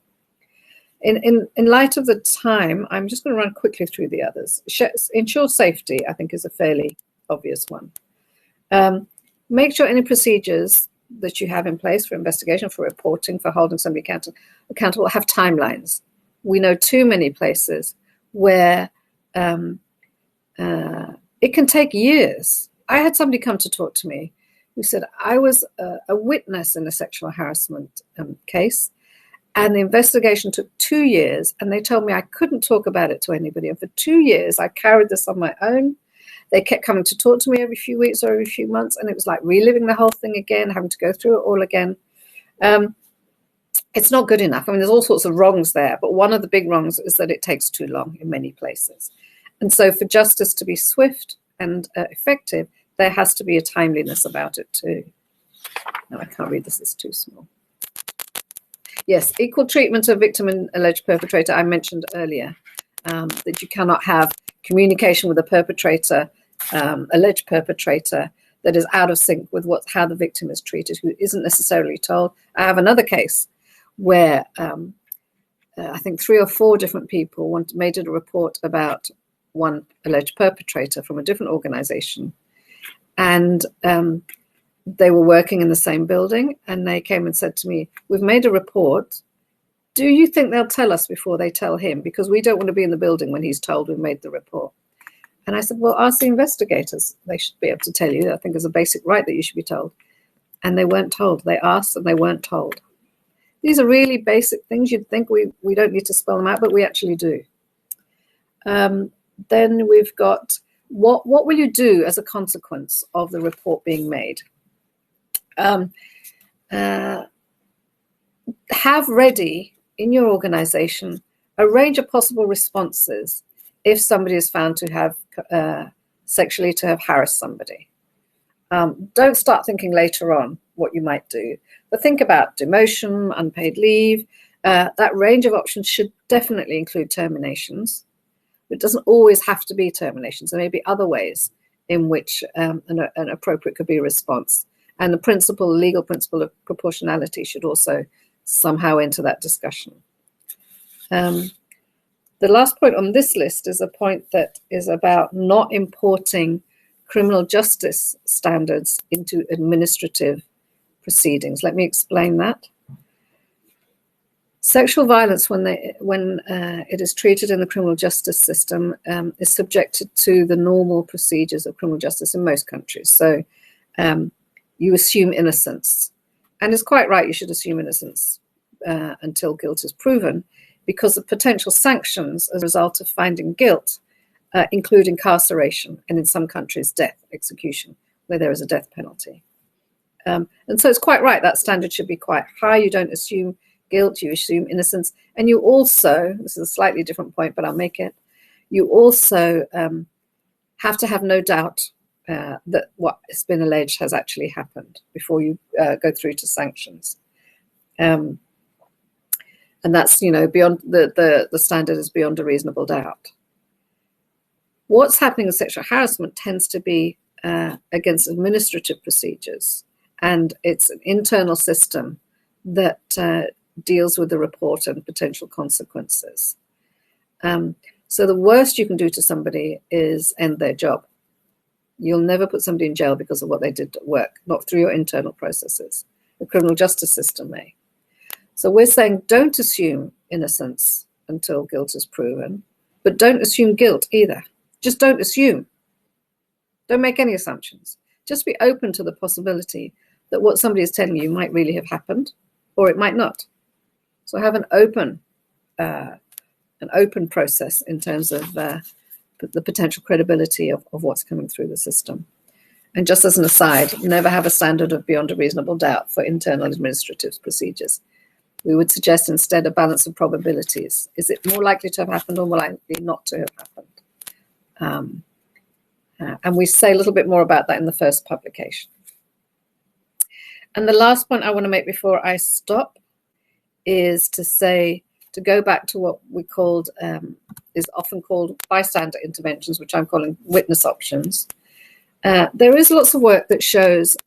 In light of the time, I'm just going to run quickly through the others. Ensure safety, I think, is a fairly obvious one. Make sure any procedures that you have in place for investigation, for reporting, for holding somebody accountable have timelines. We know too many places where it can take years. I had somebody come to talk to me who said, I was a witness in a sexual harassment case, and the investigation took 2 years, and they told me I couldn't talk about it to anybody. And for 2 years, I carried this on my own. They kept coming to talk to me every few weeks or every few months, and it was like reliving the whole thing again, having to go through it all again. It's not good enough. I mean, there's all sorts of wrongs there, but one of the big wrongs is that it takes too long in many places. And so for justice to be swift and effective, there has to be a timeliness about it too. No, I can't read this, it's too small. Yes, equal treatment of victim and alleged perpetrator, I mentioned earlier, that you cannot have communication with a perpetrator, alleged perpetrator, that is out of sync with how the victim is treated, who isn't necessarily told. I have another case where I think 3 or 4 different people made a report about one alleged perpetrator from a different organization. And they were working in the same building, and they came and said to me, we've made a report. Do you think they'll tell us before they tell him? Because we don't want to be in the building when he's told we've made the report. And I said, well, ask the investigators. They should be able to tell you. I think it's a basic right that you should be told. And they weren't told. They asked and they weren't told. These are really basic things. You'd think we don't need to spell them out, but we actually do. Then we've got what will you do as a consequence of the report being made? Have ready in your organization a range of possible responses if somebody is found to have sexually to have harassed somebody. Don't start thinking later on what you might do, but think about demotion, unpaid leave. That range of options should definitely include terminations. It doesn't always have to be terminations. There may be other ways in which an appropriate could be a response. And the legal principle of proportionality should also somehow enter that discussion. The last point on this list is a point that is about not importing criminal justice standards into administrative proceedings. Let me explain that. Sexual violence, when it is treated in the criminal justice system, is subjected to the normal procedures of criminal justice in most countries. So you assume innocence. And it's quite right, you should assume innocence until guilt is proven, because of potential sanctions as a result of finding guilt include incarceration, and in some countries, death, execution, where there is a death penalty. And so it's quite right, that standard should be quite high. You don't assume guilt, you assume innocence. And you also, this is a slightly different point, but I'll make it, you also have to have no doubt that what has been alleged has actually happened before you go through to sanctions. And that's, beyond the standard is beyond a reasonable doubt. What's happening in sexual harassment tends to be against administrative procedures, and it's an internal system that deals with the report and potential consequences. So the worst you can do to somebody is end their job. You'll never put somebody in jail because of what they did at work, not through your internal processes. The criminal justice system may. So we're saying don't assume innocence until guilt is proven, but don't assume guilt either. Just don't assume. Don't make any assumptions. Just be open to the possibility that what somebody is telling you might really have happened, or it might not. So have an open process in terms of the potential credibility of what's coming through the system. And just as an aside, never have a standard of beyond a reasonable doubt for internal administrative procedures. We would suggest instead a balance of probabilities. Is it more likely to have happened or more likely not to have happened? And we say a little bit more about that in the first publication. And the last point I want to make before I stop is to go back to what we called, is often called bystander interventions, which I'm calling witness options. There is lots of work that shows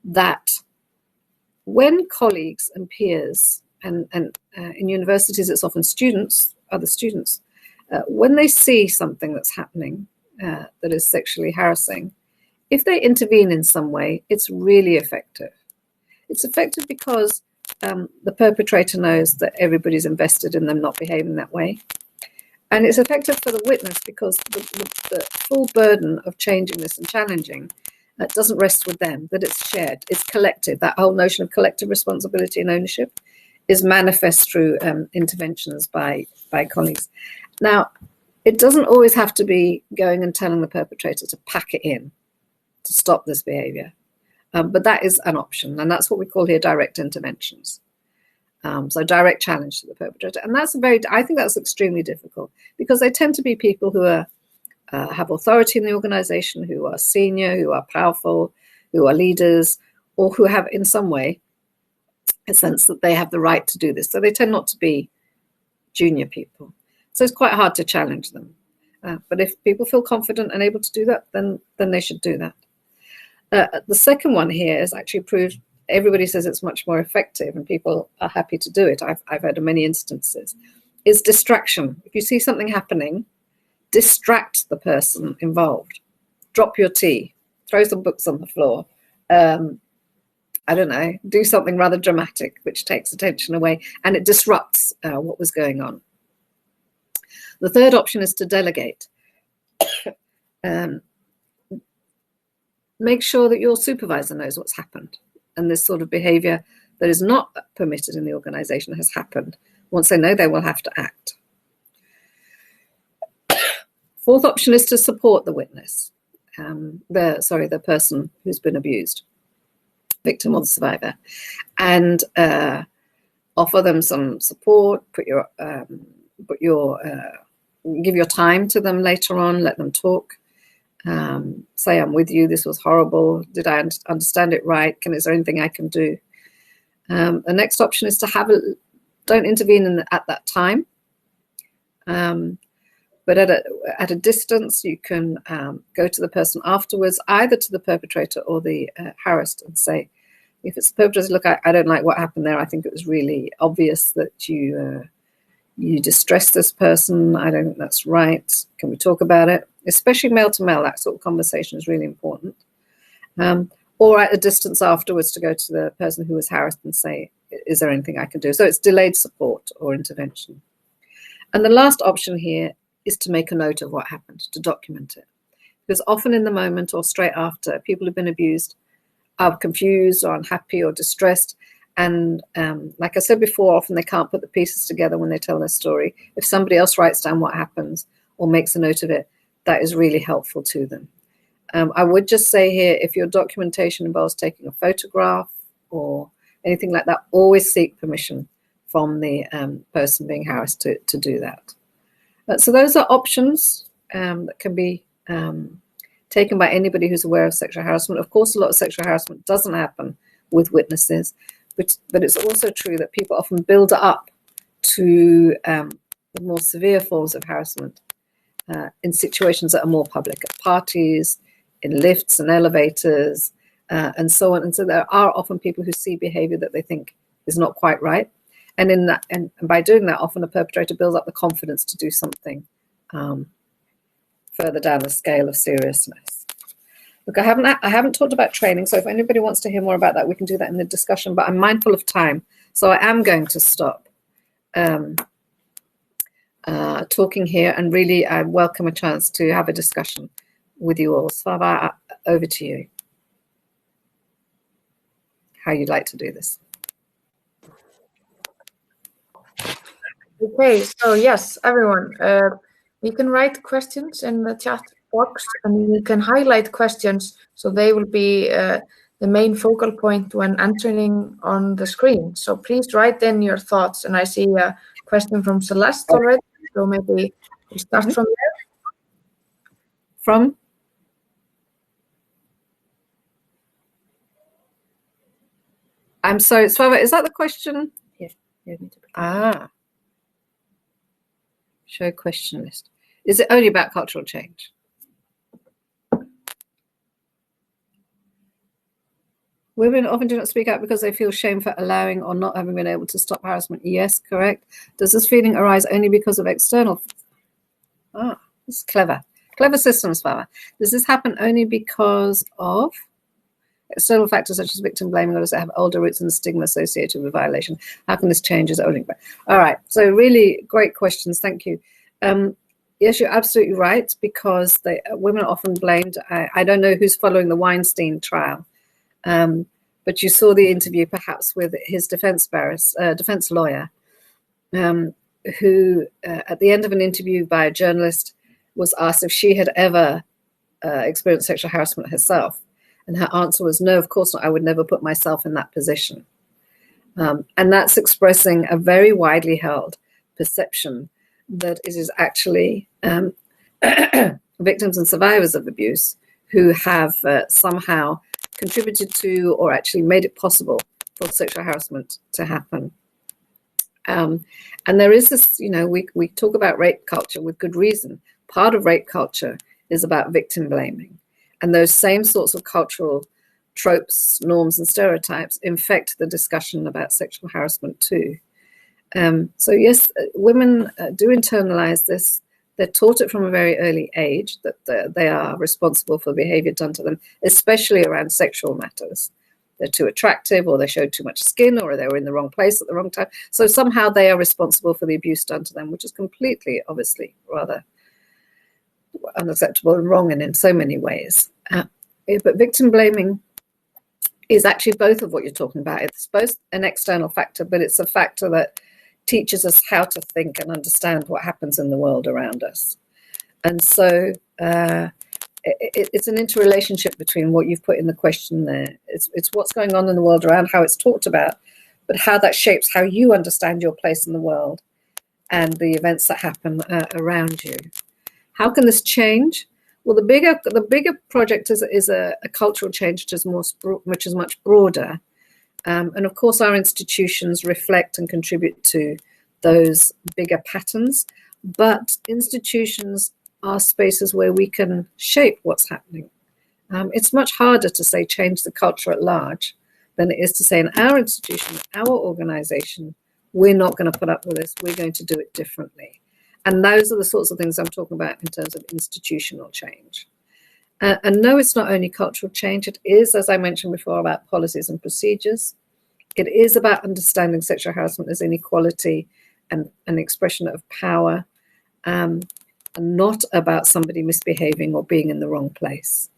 that when colleagues and peers, and in universities it's often other students, when they see something that's happening that is sexually harassing, if they intervene in some way, it's really effective. It's effective because the perpetrator knows that everybody's invested in them not behaving that way. And it's effective for the witness because the full burden of changing this and challenging doesn't rest with them, that it's shared, it's collective. That whole notion of collective responsibility and ownership is manifest through interventions by colleagues. Now, it doesn't always have to be going and telling the perpetrator to pack it in to stop this behavior. But that is an option, and that's what we call here direct interventions. So direct challenge to the perpetrator. And I think that's extremely difficult because they tend to be people who have authority in the organization, who are senior, who are powerful, who are leaders, or who have in some way a sense that they have the right to do this. So they tend not to be junior people. So it's quite hard to challenge them. But if people feel confident and able to do that, then they should do that. The second one here is actually proved. Everybody says it's much more effective and people are happy to do it. I've heard of many instances. Is distraction. If you see something happening, distract the person involved. Drop your tea. Throw some books on the floor. I don't know. Do something rather dramatic, which takes attention away and it disrupts what was going on. The third option is to delegate. Make sure that your supervisor knows what's happened and this sort of behavior that is not permitted in the organization has happened. Once they know, they will have to act. Fourth option is to support the witness, the person who's been abused, victim or the survivor, and offer them some support. Give your time to them later on. Let them talk. Say, I'm with you. This was horrible. Did I understand it right? Is there anything I can do? The next option is to don't intervene at that time. But at a distance, you can go to the person afterwards, either to the perpetrator or the harassed, and say, if it's the perpetrator, look, I don't like what happened there. I think it was really obvious that you distressed this person. I don't think that's right. Can we talk about it? Especially male to male, that sort of conversation is really important. Or at a distance afterwards, to go to the person who was harassed and say, is there anything I can do? So it's delayed support or intervention. And the last option here is to make a note of what happened, to document it. Because often in the moment or straight after, people who've been abused are confused or unhappy or distressed. And like I said before, often they can't put the pieces together when they tell their story. If somebody else writes down what happens or makes a note of it, that is really helpful to them. I would just say here, if your documentation involves taking a photograph or anything like that, always seek permission from the person being harassed to do that. So those are options that can be taken by anybody who's aware of sexual harassment. Of course, a lot of sexual harassment doesn't happen with witnesses, but it's also true that people often build up to the more severe forms of harassment in situations that are more public, at parties, in lifts and elevators, and so on. And so there are often people who see behavior that they think is not quite right. And by doing that, often the perpetrator builds up the confidence to do something further down the scale of seriousness. Look, I haven't talked about training, so if anybody wants to hear more about that, we can do that in the discussion, but I'm mindful of time, so I am going to stop talking here, and really I welcome a chance to have a discussion with you all. Svava, over to you. How you'd like to do this. Okay, so yes, everyone, you can write questions in the chat box, and you can highlight questions so they will be the main focal point when entering on the screen. So please write in your thoughts, and I see a question from Celeste already, so maybe we'll start from there. From? I'm sorry, Svava, is that the question? Yeah. Show question list. Is it only about cultural change? Women often do not speak out because they feel shame for allowing or not having been able to stop harassment. Yes, correct. Does this feeling arise only because of external? This is clever. Clever systems, Svava. Does this happen only because of external factors such as victim blaming, or does it have older roots and the stigma associated with violation? How can this change as older? All right, so really great questions. Thank you. Yes, you're absolutely right, because women are often blamed. I don't know who's following the Weinstein trial, but you saw the interview perhaps with his defense lawyer, who at the end of an interview by a journalist was asked if she had ever experienced sexual harassment herself. And her answer was, no, of course not. I would never put myself in that position. And that's expressing a very widely held perception that it is actually victims and survivors of abuse who have somehow contributed to or actually made it possible for sexual harassment to happen. And there is this, we talk about rape culture with good reason. Part of rape culture is about victim blaming. And those same sorts of cultural tropes, norms, and stereotypes infect the discussion about sexual harassment too. So yes, women do internalize this. They're taught it from a very early age that they are responsible for behavior done to them, especially around sexual matters. They're too attractive, or they showed too much skin, or they were in the wrong place at the wrong time. So somehow they are responsible for the abuse done to them, which is completely, obviously, rather unacceptable and wrong, and in so many ways. But victim blaming is actually both of what you're talking about. It's both an external factor, but it's a factor that teaches us how to think and understand what happens in the world around us. And so it's an interrelationship between what you've put in the question there. It's what's going on in the world around, how it's talked about, but how that shapes how you understand your place in the world and the events that happen around you. How can this change? Well, the bigger project is a cultural change which is much broader. And of course, our institutions reflect and contribute to those bigger patterns. But institutions are spaces where we can shape what's happening. It's much harder to say change the culture at large than it is to say in our institution, our organization, we're not going to put up with this, we're going to do it differently. And those are the sorts of things I'm talking about in terms of institutional change. And no, it's not only cultural change, it is, as I mentioned before, about policies and procedures. It is about understanding sexual harassment as inequality and an expression of power, and not about somebody misbehaving or being in the wrong place.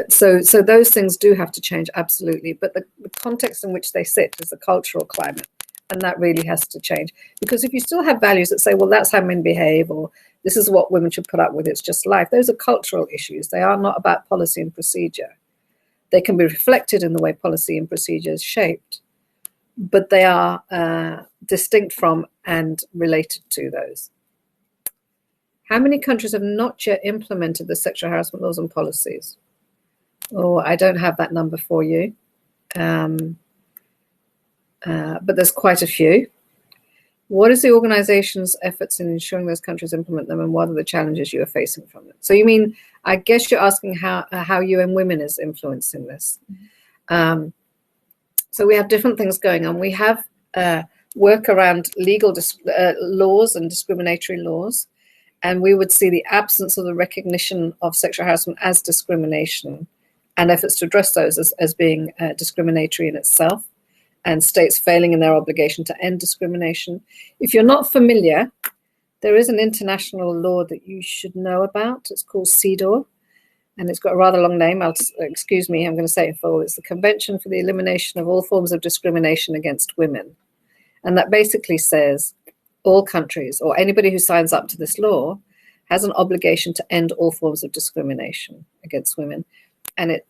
So those things do have to change, absolutely. But the context in which they sit is the cultural climate. And that really has to change. Because if you still have values that say, well, that's how men behave, or this is what women should put up with, it's just life. Those are cultural issues. They are not about policy and procedure. They can be reflected in the way policy and procedure is shaped, but they are distinct from and related to those. How many countries have not yet implemented the sexual harassment laws and policies? Oh, I don't have that number for you. But there's quite a few. What is the organization's efforts in ensuring those countries implement them, and what are the challenges you are facing from them? So you mean, I guess you're asking how UN Women is influencing this. So we have different things going on. We have work around legal laws and discriminatory laws, and we would see the absence of the recognition of sexual harassment as discrimination and efforts to address those as being discriminatory in itself, and states failing in their obligation to end discrimination. If you're not familiar, there is an international law that you should know about. It's called CEDAW, and it's got a rather long name. Excuse me, I'm going to say it in full. It's the Convention for the Elimination of All Forms of Discrimination Against Women. And that basically says all countries, or anybody who signs up to this law, has an obligation to end all forms of discrimination against women. And it,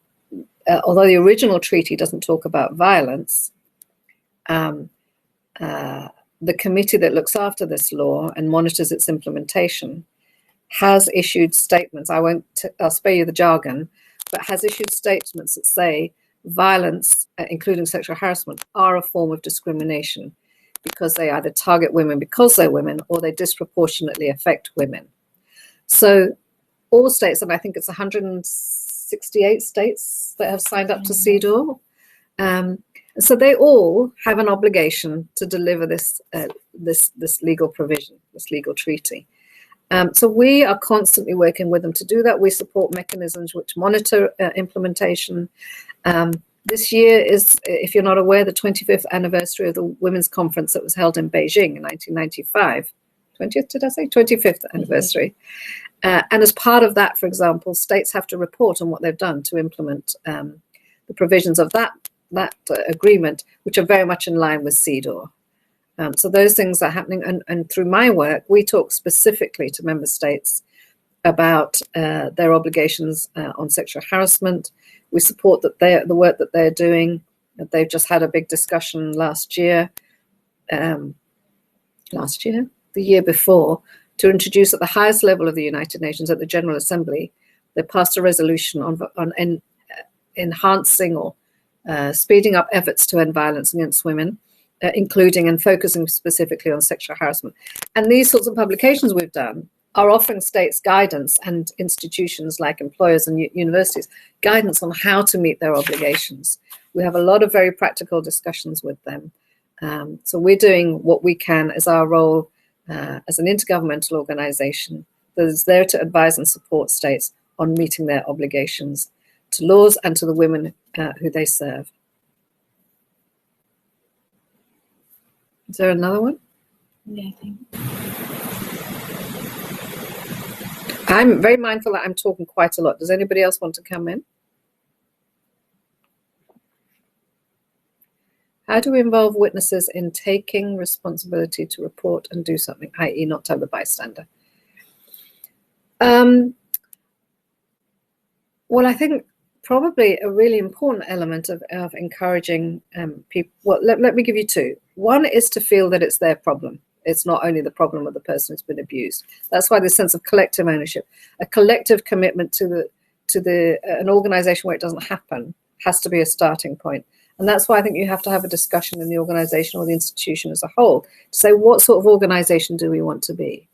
although the original treaty doesn't talk about violence, the committee that looks after this law and monitors its implementation has issued statements. I'll spare you the jargon, but has issued statements that say violence, including sexual harassment, are a form of discrimination because they either target women because they're women or they disproportionately affect women. So all states, and I think it's 168 states that have signed up to CEDAW, so they all have an obligation to deliver this legal provision, this legal treaty. So we are constantly working with them to do that. We support mechanisms which monitor implementation. This year is, if you're not aware, the 25th anniversary of the Women's Conference that was held in Beijing in 1995. 20th, did I say? 25th anniversary. And as part of that, for example, states have to report on what they've done to implement the provisions of that agreement, which are very much in line with CEDAW. So those things are happening. And through my work, we talk specifically to member states about their obligations on sexual harassment. We support the work that they're doing. They've just had a big discussion the year before, to introduce at the highest level of the United Nations, at the General Assembly, they passed a resolution on enhancing or speeding up efforts to end violence against women, including and focusing specifically on sexual harassment. And these sorts of publications we've done are offering states guidance, and institutions like employers and universities guidance on how to meet their obligations. We have a lot of very practical discussions with them. So we're doing what we can as our role as an intergovernmental organization that is there to advise and support states on meeting their obligations to laws and to the women who they serve. Is there another one? Yeah, I think. I'm very mindful that I'm talking quite a lot. Does anybody else want to come in? How do we involve witnesses in taking responsibility to report and do something, i.e. not tell the bystander? Well, I think probably a really important element of encouraging people, well, let me give you two. One is to feel that it's their problem. It's not only the problem of the person who's been abused. That's why this sense of collective ownership, a collective commitment to an organization where it doesn't happen, has to be a starting point. And that's why I think you have to have a discussion in the organization or the institution as a whole to say, what sort of organization do we want to be?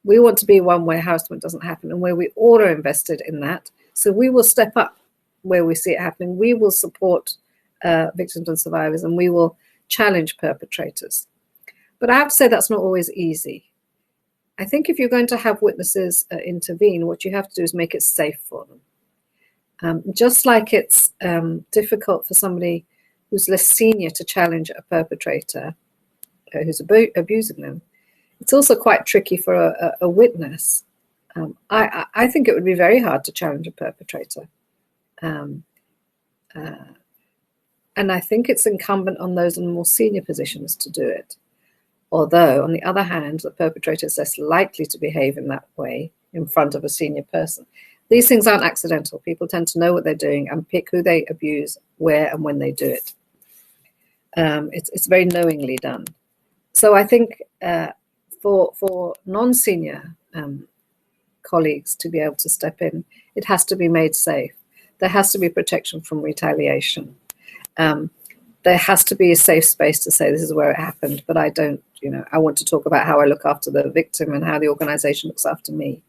We want to be one where harassment doesn't happen and where we all are invested in that. So we will step up where we see it happening. We will support victims and survivors, and we will challenge perpetrators. But I have to say that's not always easy. I think if you're going to have witnesses intervene, what you have to do is make it safe for them. Just like it's difficult for somebody who's less senior to challenge a perpetrator who's abusing them, it's also quite tricky for a witness. I think it would be very hard to challenge a perpetrator. And I think it's incumbent on those in more senior positions to do it. Although, on the other hand, the perpetrator is less likely to behave in that way in front of a senior person. These things aren't accidental. People tend to know what they're doing and pick who they abuse, where and when they do it. It's very knowingly done. So I think for non-senior colleagues to be able to step in, it has to be made safe. There has to be protection from retaliation. There has to be a safe space to say this is where it happened, but I don't, I want to talk about how I look after the victim and how the organization looks after me.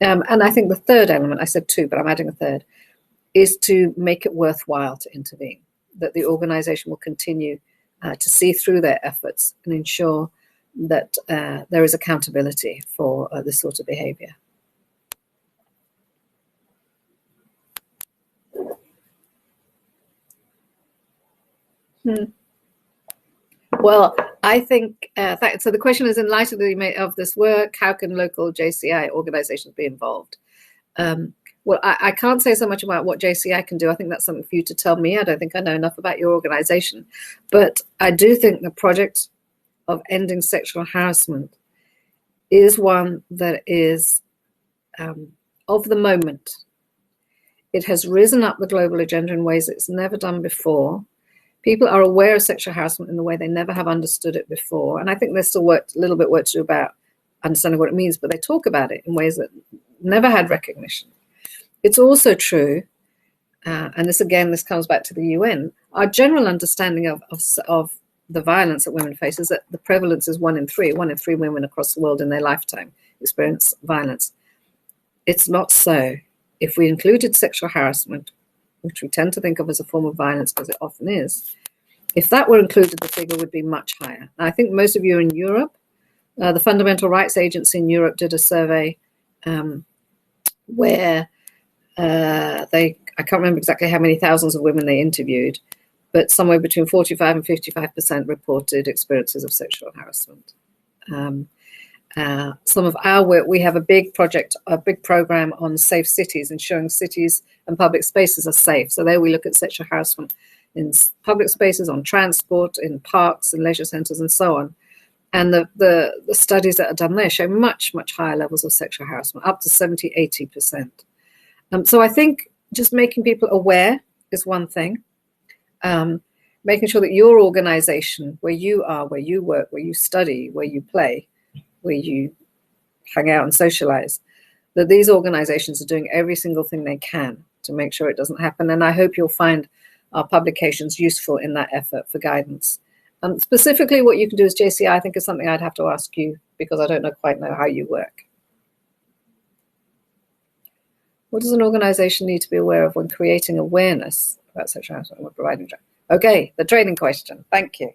And I think the third element, I said two, but I'm adding a third, is to make it worthwhile to intervene, that the organization will continue to see through their efforts and ensure that there is accountability for this sort of behavior. Well, I think, so the question is, in light of this work, how can local JCI organizations be involved? Well, I can't say so much about what JCI can do. I think that's something for you to tell me. I don't think I know enough about your organization. But I do think the project of ending sexual harassment is one that is of the moment. It has risen up the global agenda in ways it's never done before. People are aware of sexual harassment in a way they never have understood it before. And I think there's still a little bit work to do about understanding what it means, but they talk about it in ways that never had recognition. It's also true, and this comes back to the UN, our general understanding of the violence that women face is that the prevalence is 1 in 3. 1 in 3 women across the world in their lifetime experience violence. It's not so. If we included sexual harassment, which we tend to think of as a form of violence because it often is, if that were included, the figure would be much higher. Now, I think most of you are in Europe. The Fundamental Rights Agency in Europe did a survey where I can't remember exactly how many thousands of women they interviewed, but somewhere between 45 and 55% reported experiences of sexual harassment. Some of our work, we have a big program on safe cities, ensuring cities and public spaces are safe. So there we look at sexual harassment in public spaces, on transport, in parks and leisure centres and so on. And the studies that are done there show much, much higher levels of sexual harassment, up to 70, 80%. So I think just making people aware is one thing. Making sure that your organisation, where you are, where you work, where you study, where you play, where you hang out and socialise, that these organisations are doing every single thing they can to make sure it doesn't happen. And I hope you'll find our publications useful in that effort for guidance. Specifically, what you can do as JCI, I think, is something I'd have to ask you because I don't quite know how you work. What does an organisation need to be aware of when creating awareness about sexual harassment and providing training? Okay, the training question. Thank you.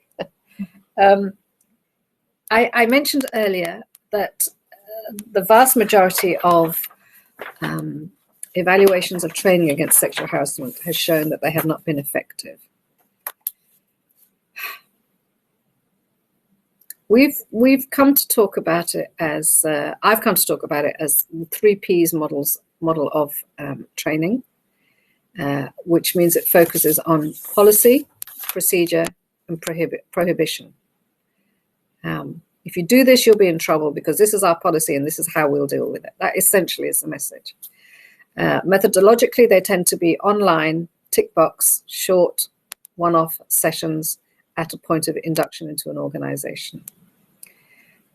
I mentioned earlier that the vast majority of evaluations of training against sexual harassment has shown that they have not been effective. We've come to talk about it as I've come to talk about it as the 3 Ps model of training, which means it focuses on policy, procedure, and prohibition. If you do this, you'll be in trouble because this is our policy and this is how we'll deal with it. That essentially is the message. Methodologically, they tend to be online, tick box, short, one-off sessions at a point of induction into an organization.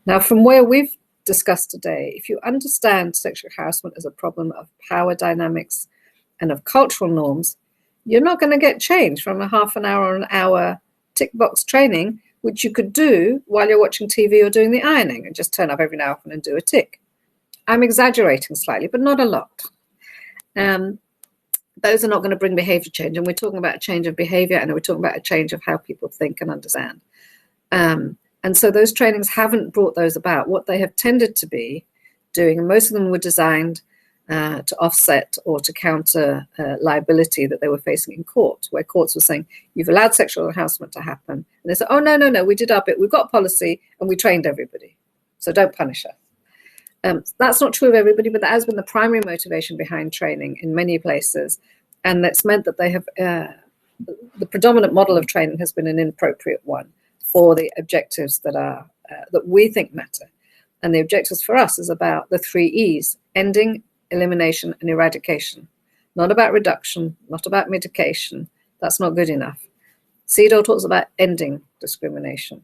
Now, from where we've discussed today, if you understand sexual harassment as a problem of power dynamics and of cultural norms, you're not going to get change from a half an hour or an hour tick box training, which you could do while you're watching TV or doing the ironing and just turn up every now and then and do a tick. I'm exaggerating slightly, but not a lot. Those are not going to bring behavior change. And we're talking about a change of behavior, and we're talking about a change of how people think and understand. And so those trainings haven't brought those about. What they have tended to be doing, and most of them were designed to offset or to counter liability that they were facing in court, where courts were saying, you've allowed sexual harassment to happen. And they said, oh, no, we did our bit. We've got policy and we trained everybody. So don't punish her. That's not true of everybody, but that has been the primary motivation behind training in many places. And that's meant that they have, the predominant model of training has been an inappropriate one for the objectives that are, that we think matter. And the objectives for us is about the 3 E's: ending, elimination, and eradication. Not about reduction, not about mitigation. That's not good enough. CEDAW talks about ending discrimination.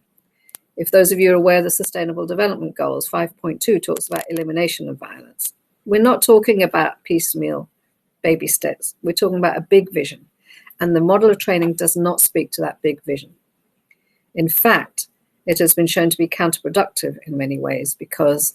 If those of you are aware of the Sustainable Development Goals, 5.2 talks about elimination of violence. We're not talking about piecemeal baby steps. We're talking about a big vision. And the model of training does not speak to that big vision. In fact, it has been shown to be counterproductive in many ways because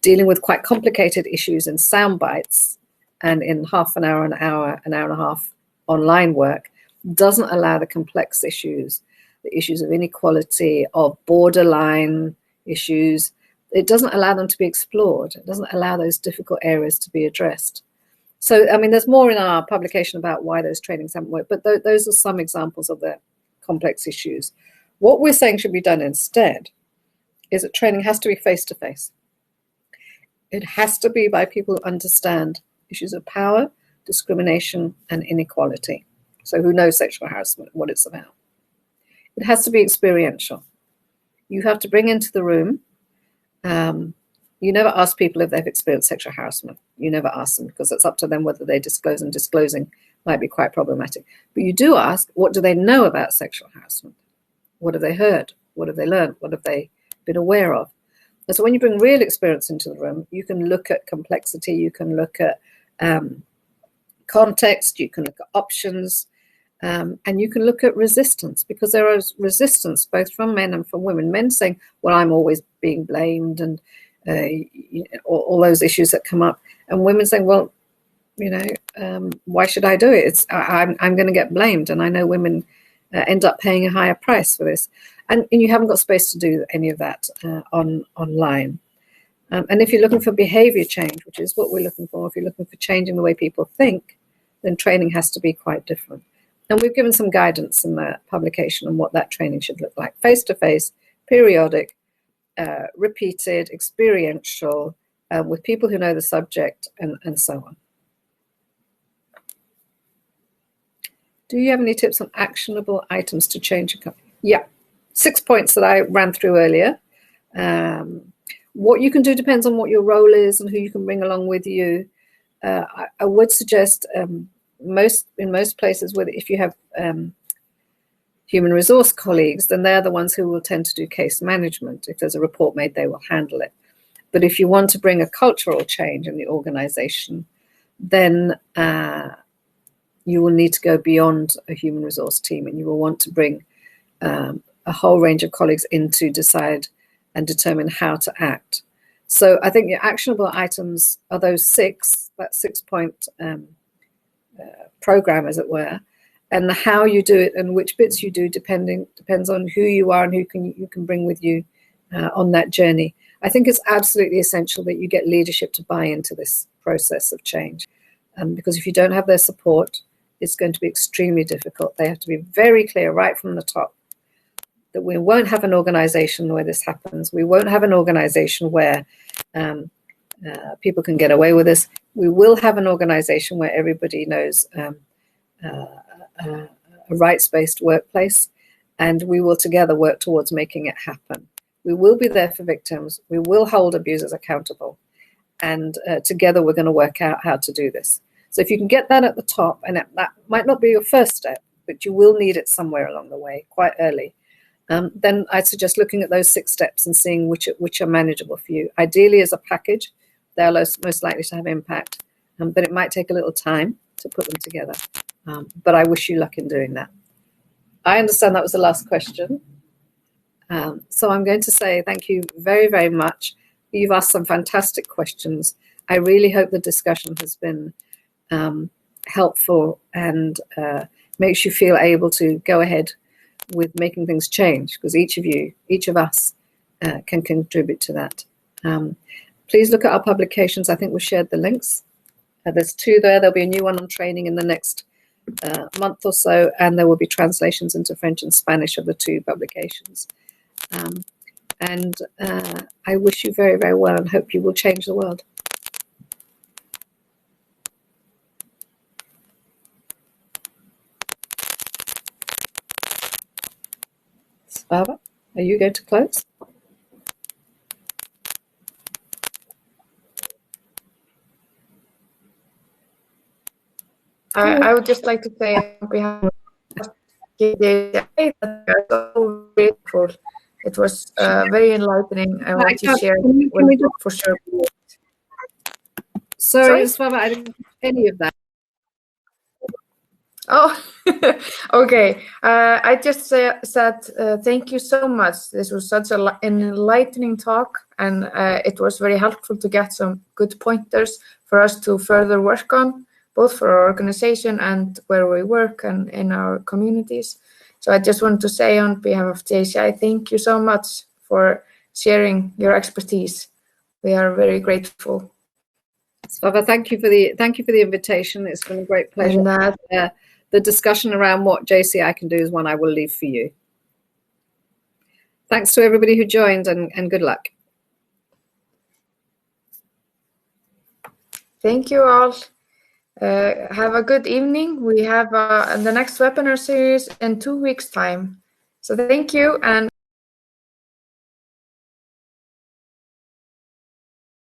dealing with quite complicated issues in sound bites and in half an hour, an hour and a half online work doesn't allow the complex issues, the issues of inequality, of borderline issues. It doesn't allow them to be explored. It doesn't allow those difficult areas to be addressed. So, I mean, there's more in our publication about why those trainings haven't worked, but those are some examples of the complex issues. What we're saying should be done instead is that training has to be face-to-face. It has to be by people who understand issues of power, discrimination, and inequality. So who knows sexual harassment, what it's about. It has to be experiential. You have to bring into the room. You never ask people if they've experienced sexual harassment. You never ask them because it's up to them whether they disclose, and disclosing might be quite problematic. But you do ask, what do they know about sexual harassment? What have they heard? What have they learned? What have they been aware of? And so when you bring real experience into the room, you can look at complexity, you can look at context, you can look at options, and you can look at resistance, because there is resistance both from men and from women. Men saying, well, I'm always being blamed, and all those issues that come up. And women saying, well, why should I do it? I'm going to get blamed. And I know women end up paying a higher price for this. And you haven't got space to do any of that online. And if you're looking for behavior change, which is what we're looking for, if you're looking for changing the way people think, then training has to be quite different. And we've given some guidance in the publication on what that training should look like. Face-to-face, periodic, repeated, experiential, with people who know the subject, and so on. Do you have any tips on actionable items to change a company? Yeah, 6 points that I ran through earlier. What you can do depends on what your role is and who you can bring along with you. I would suggest in most places, if you have human resource colleagues, then they're the ones who will tend to do case management. If there's a report made, they will handle it. But if you want to bring a cultural change in the organization, then you will need to go beyond a human resource team, and you will want to bring a whole range of colleagues in to decide and determine how to act. So I think your actionable items are those that 6-point program, as it were, and how you do it and which bits you do depends on who you are and who you can bring with you on that journey. I think it's absolutely essential that you get leadership to buy into this process of change, because if you don't have their support, it's going to be extremely difficult. They have to be very clear right from the top that we won't have an organization where this happens. We won't have an organization where people can get away with this. We will have an organization where everybody knows a rights-based workplace, and we will together work towards making it happen. We will be there for victims. We will hold abusers accountable. And together we're going to work out how to do this. So if you can get that at the top, and that might not be your first step, but you will need it somewhere along the way, quite early, then I'd suggest looking at those 6 steps and seeing which are manageable for you. Ideally as a package, they're most likely to have impact, but it might take a little time to put them together. But I wish you luck in doing that. I understand that was the last question. So I'm going to say thank you very, very much. You've asked some fantastic questions. I really hope the discussion has been helpful and makes you feel able to go ahead with making things change, because each of us can contribute to that. Please look at our publications. I think we shared the links. There's 2 there. There'll be a new one on training in the next month or so, and there will be translations into French and Spanish of the 2 publications. And I wish you very, very well and hope you will change the world. Barbara, are you going to close? I would just like to say on behalf of that we are so grateful. It was very enlightening. I want to share for sure. Sorry, Barbara, I didn't get any of that. Oh, okay. I just said thank you so much. This was such an enlightening talk, and it was very helpful to get some good pointers for us to further work on, both for our organization and where we work and in our communities. So I just want to say on behalf of JCI, thank you so much for sharing your expertise. We are very grateful. Svava, thank you for the invitation. It's been a great pleasure. And, the discussion around what JCI can do is one I will leave for you. Thanks to everybody who joined, and good luck. Thank you all. Have a good evening. We have the next webinar series in 2 weeks' time. So thank you, and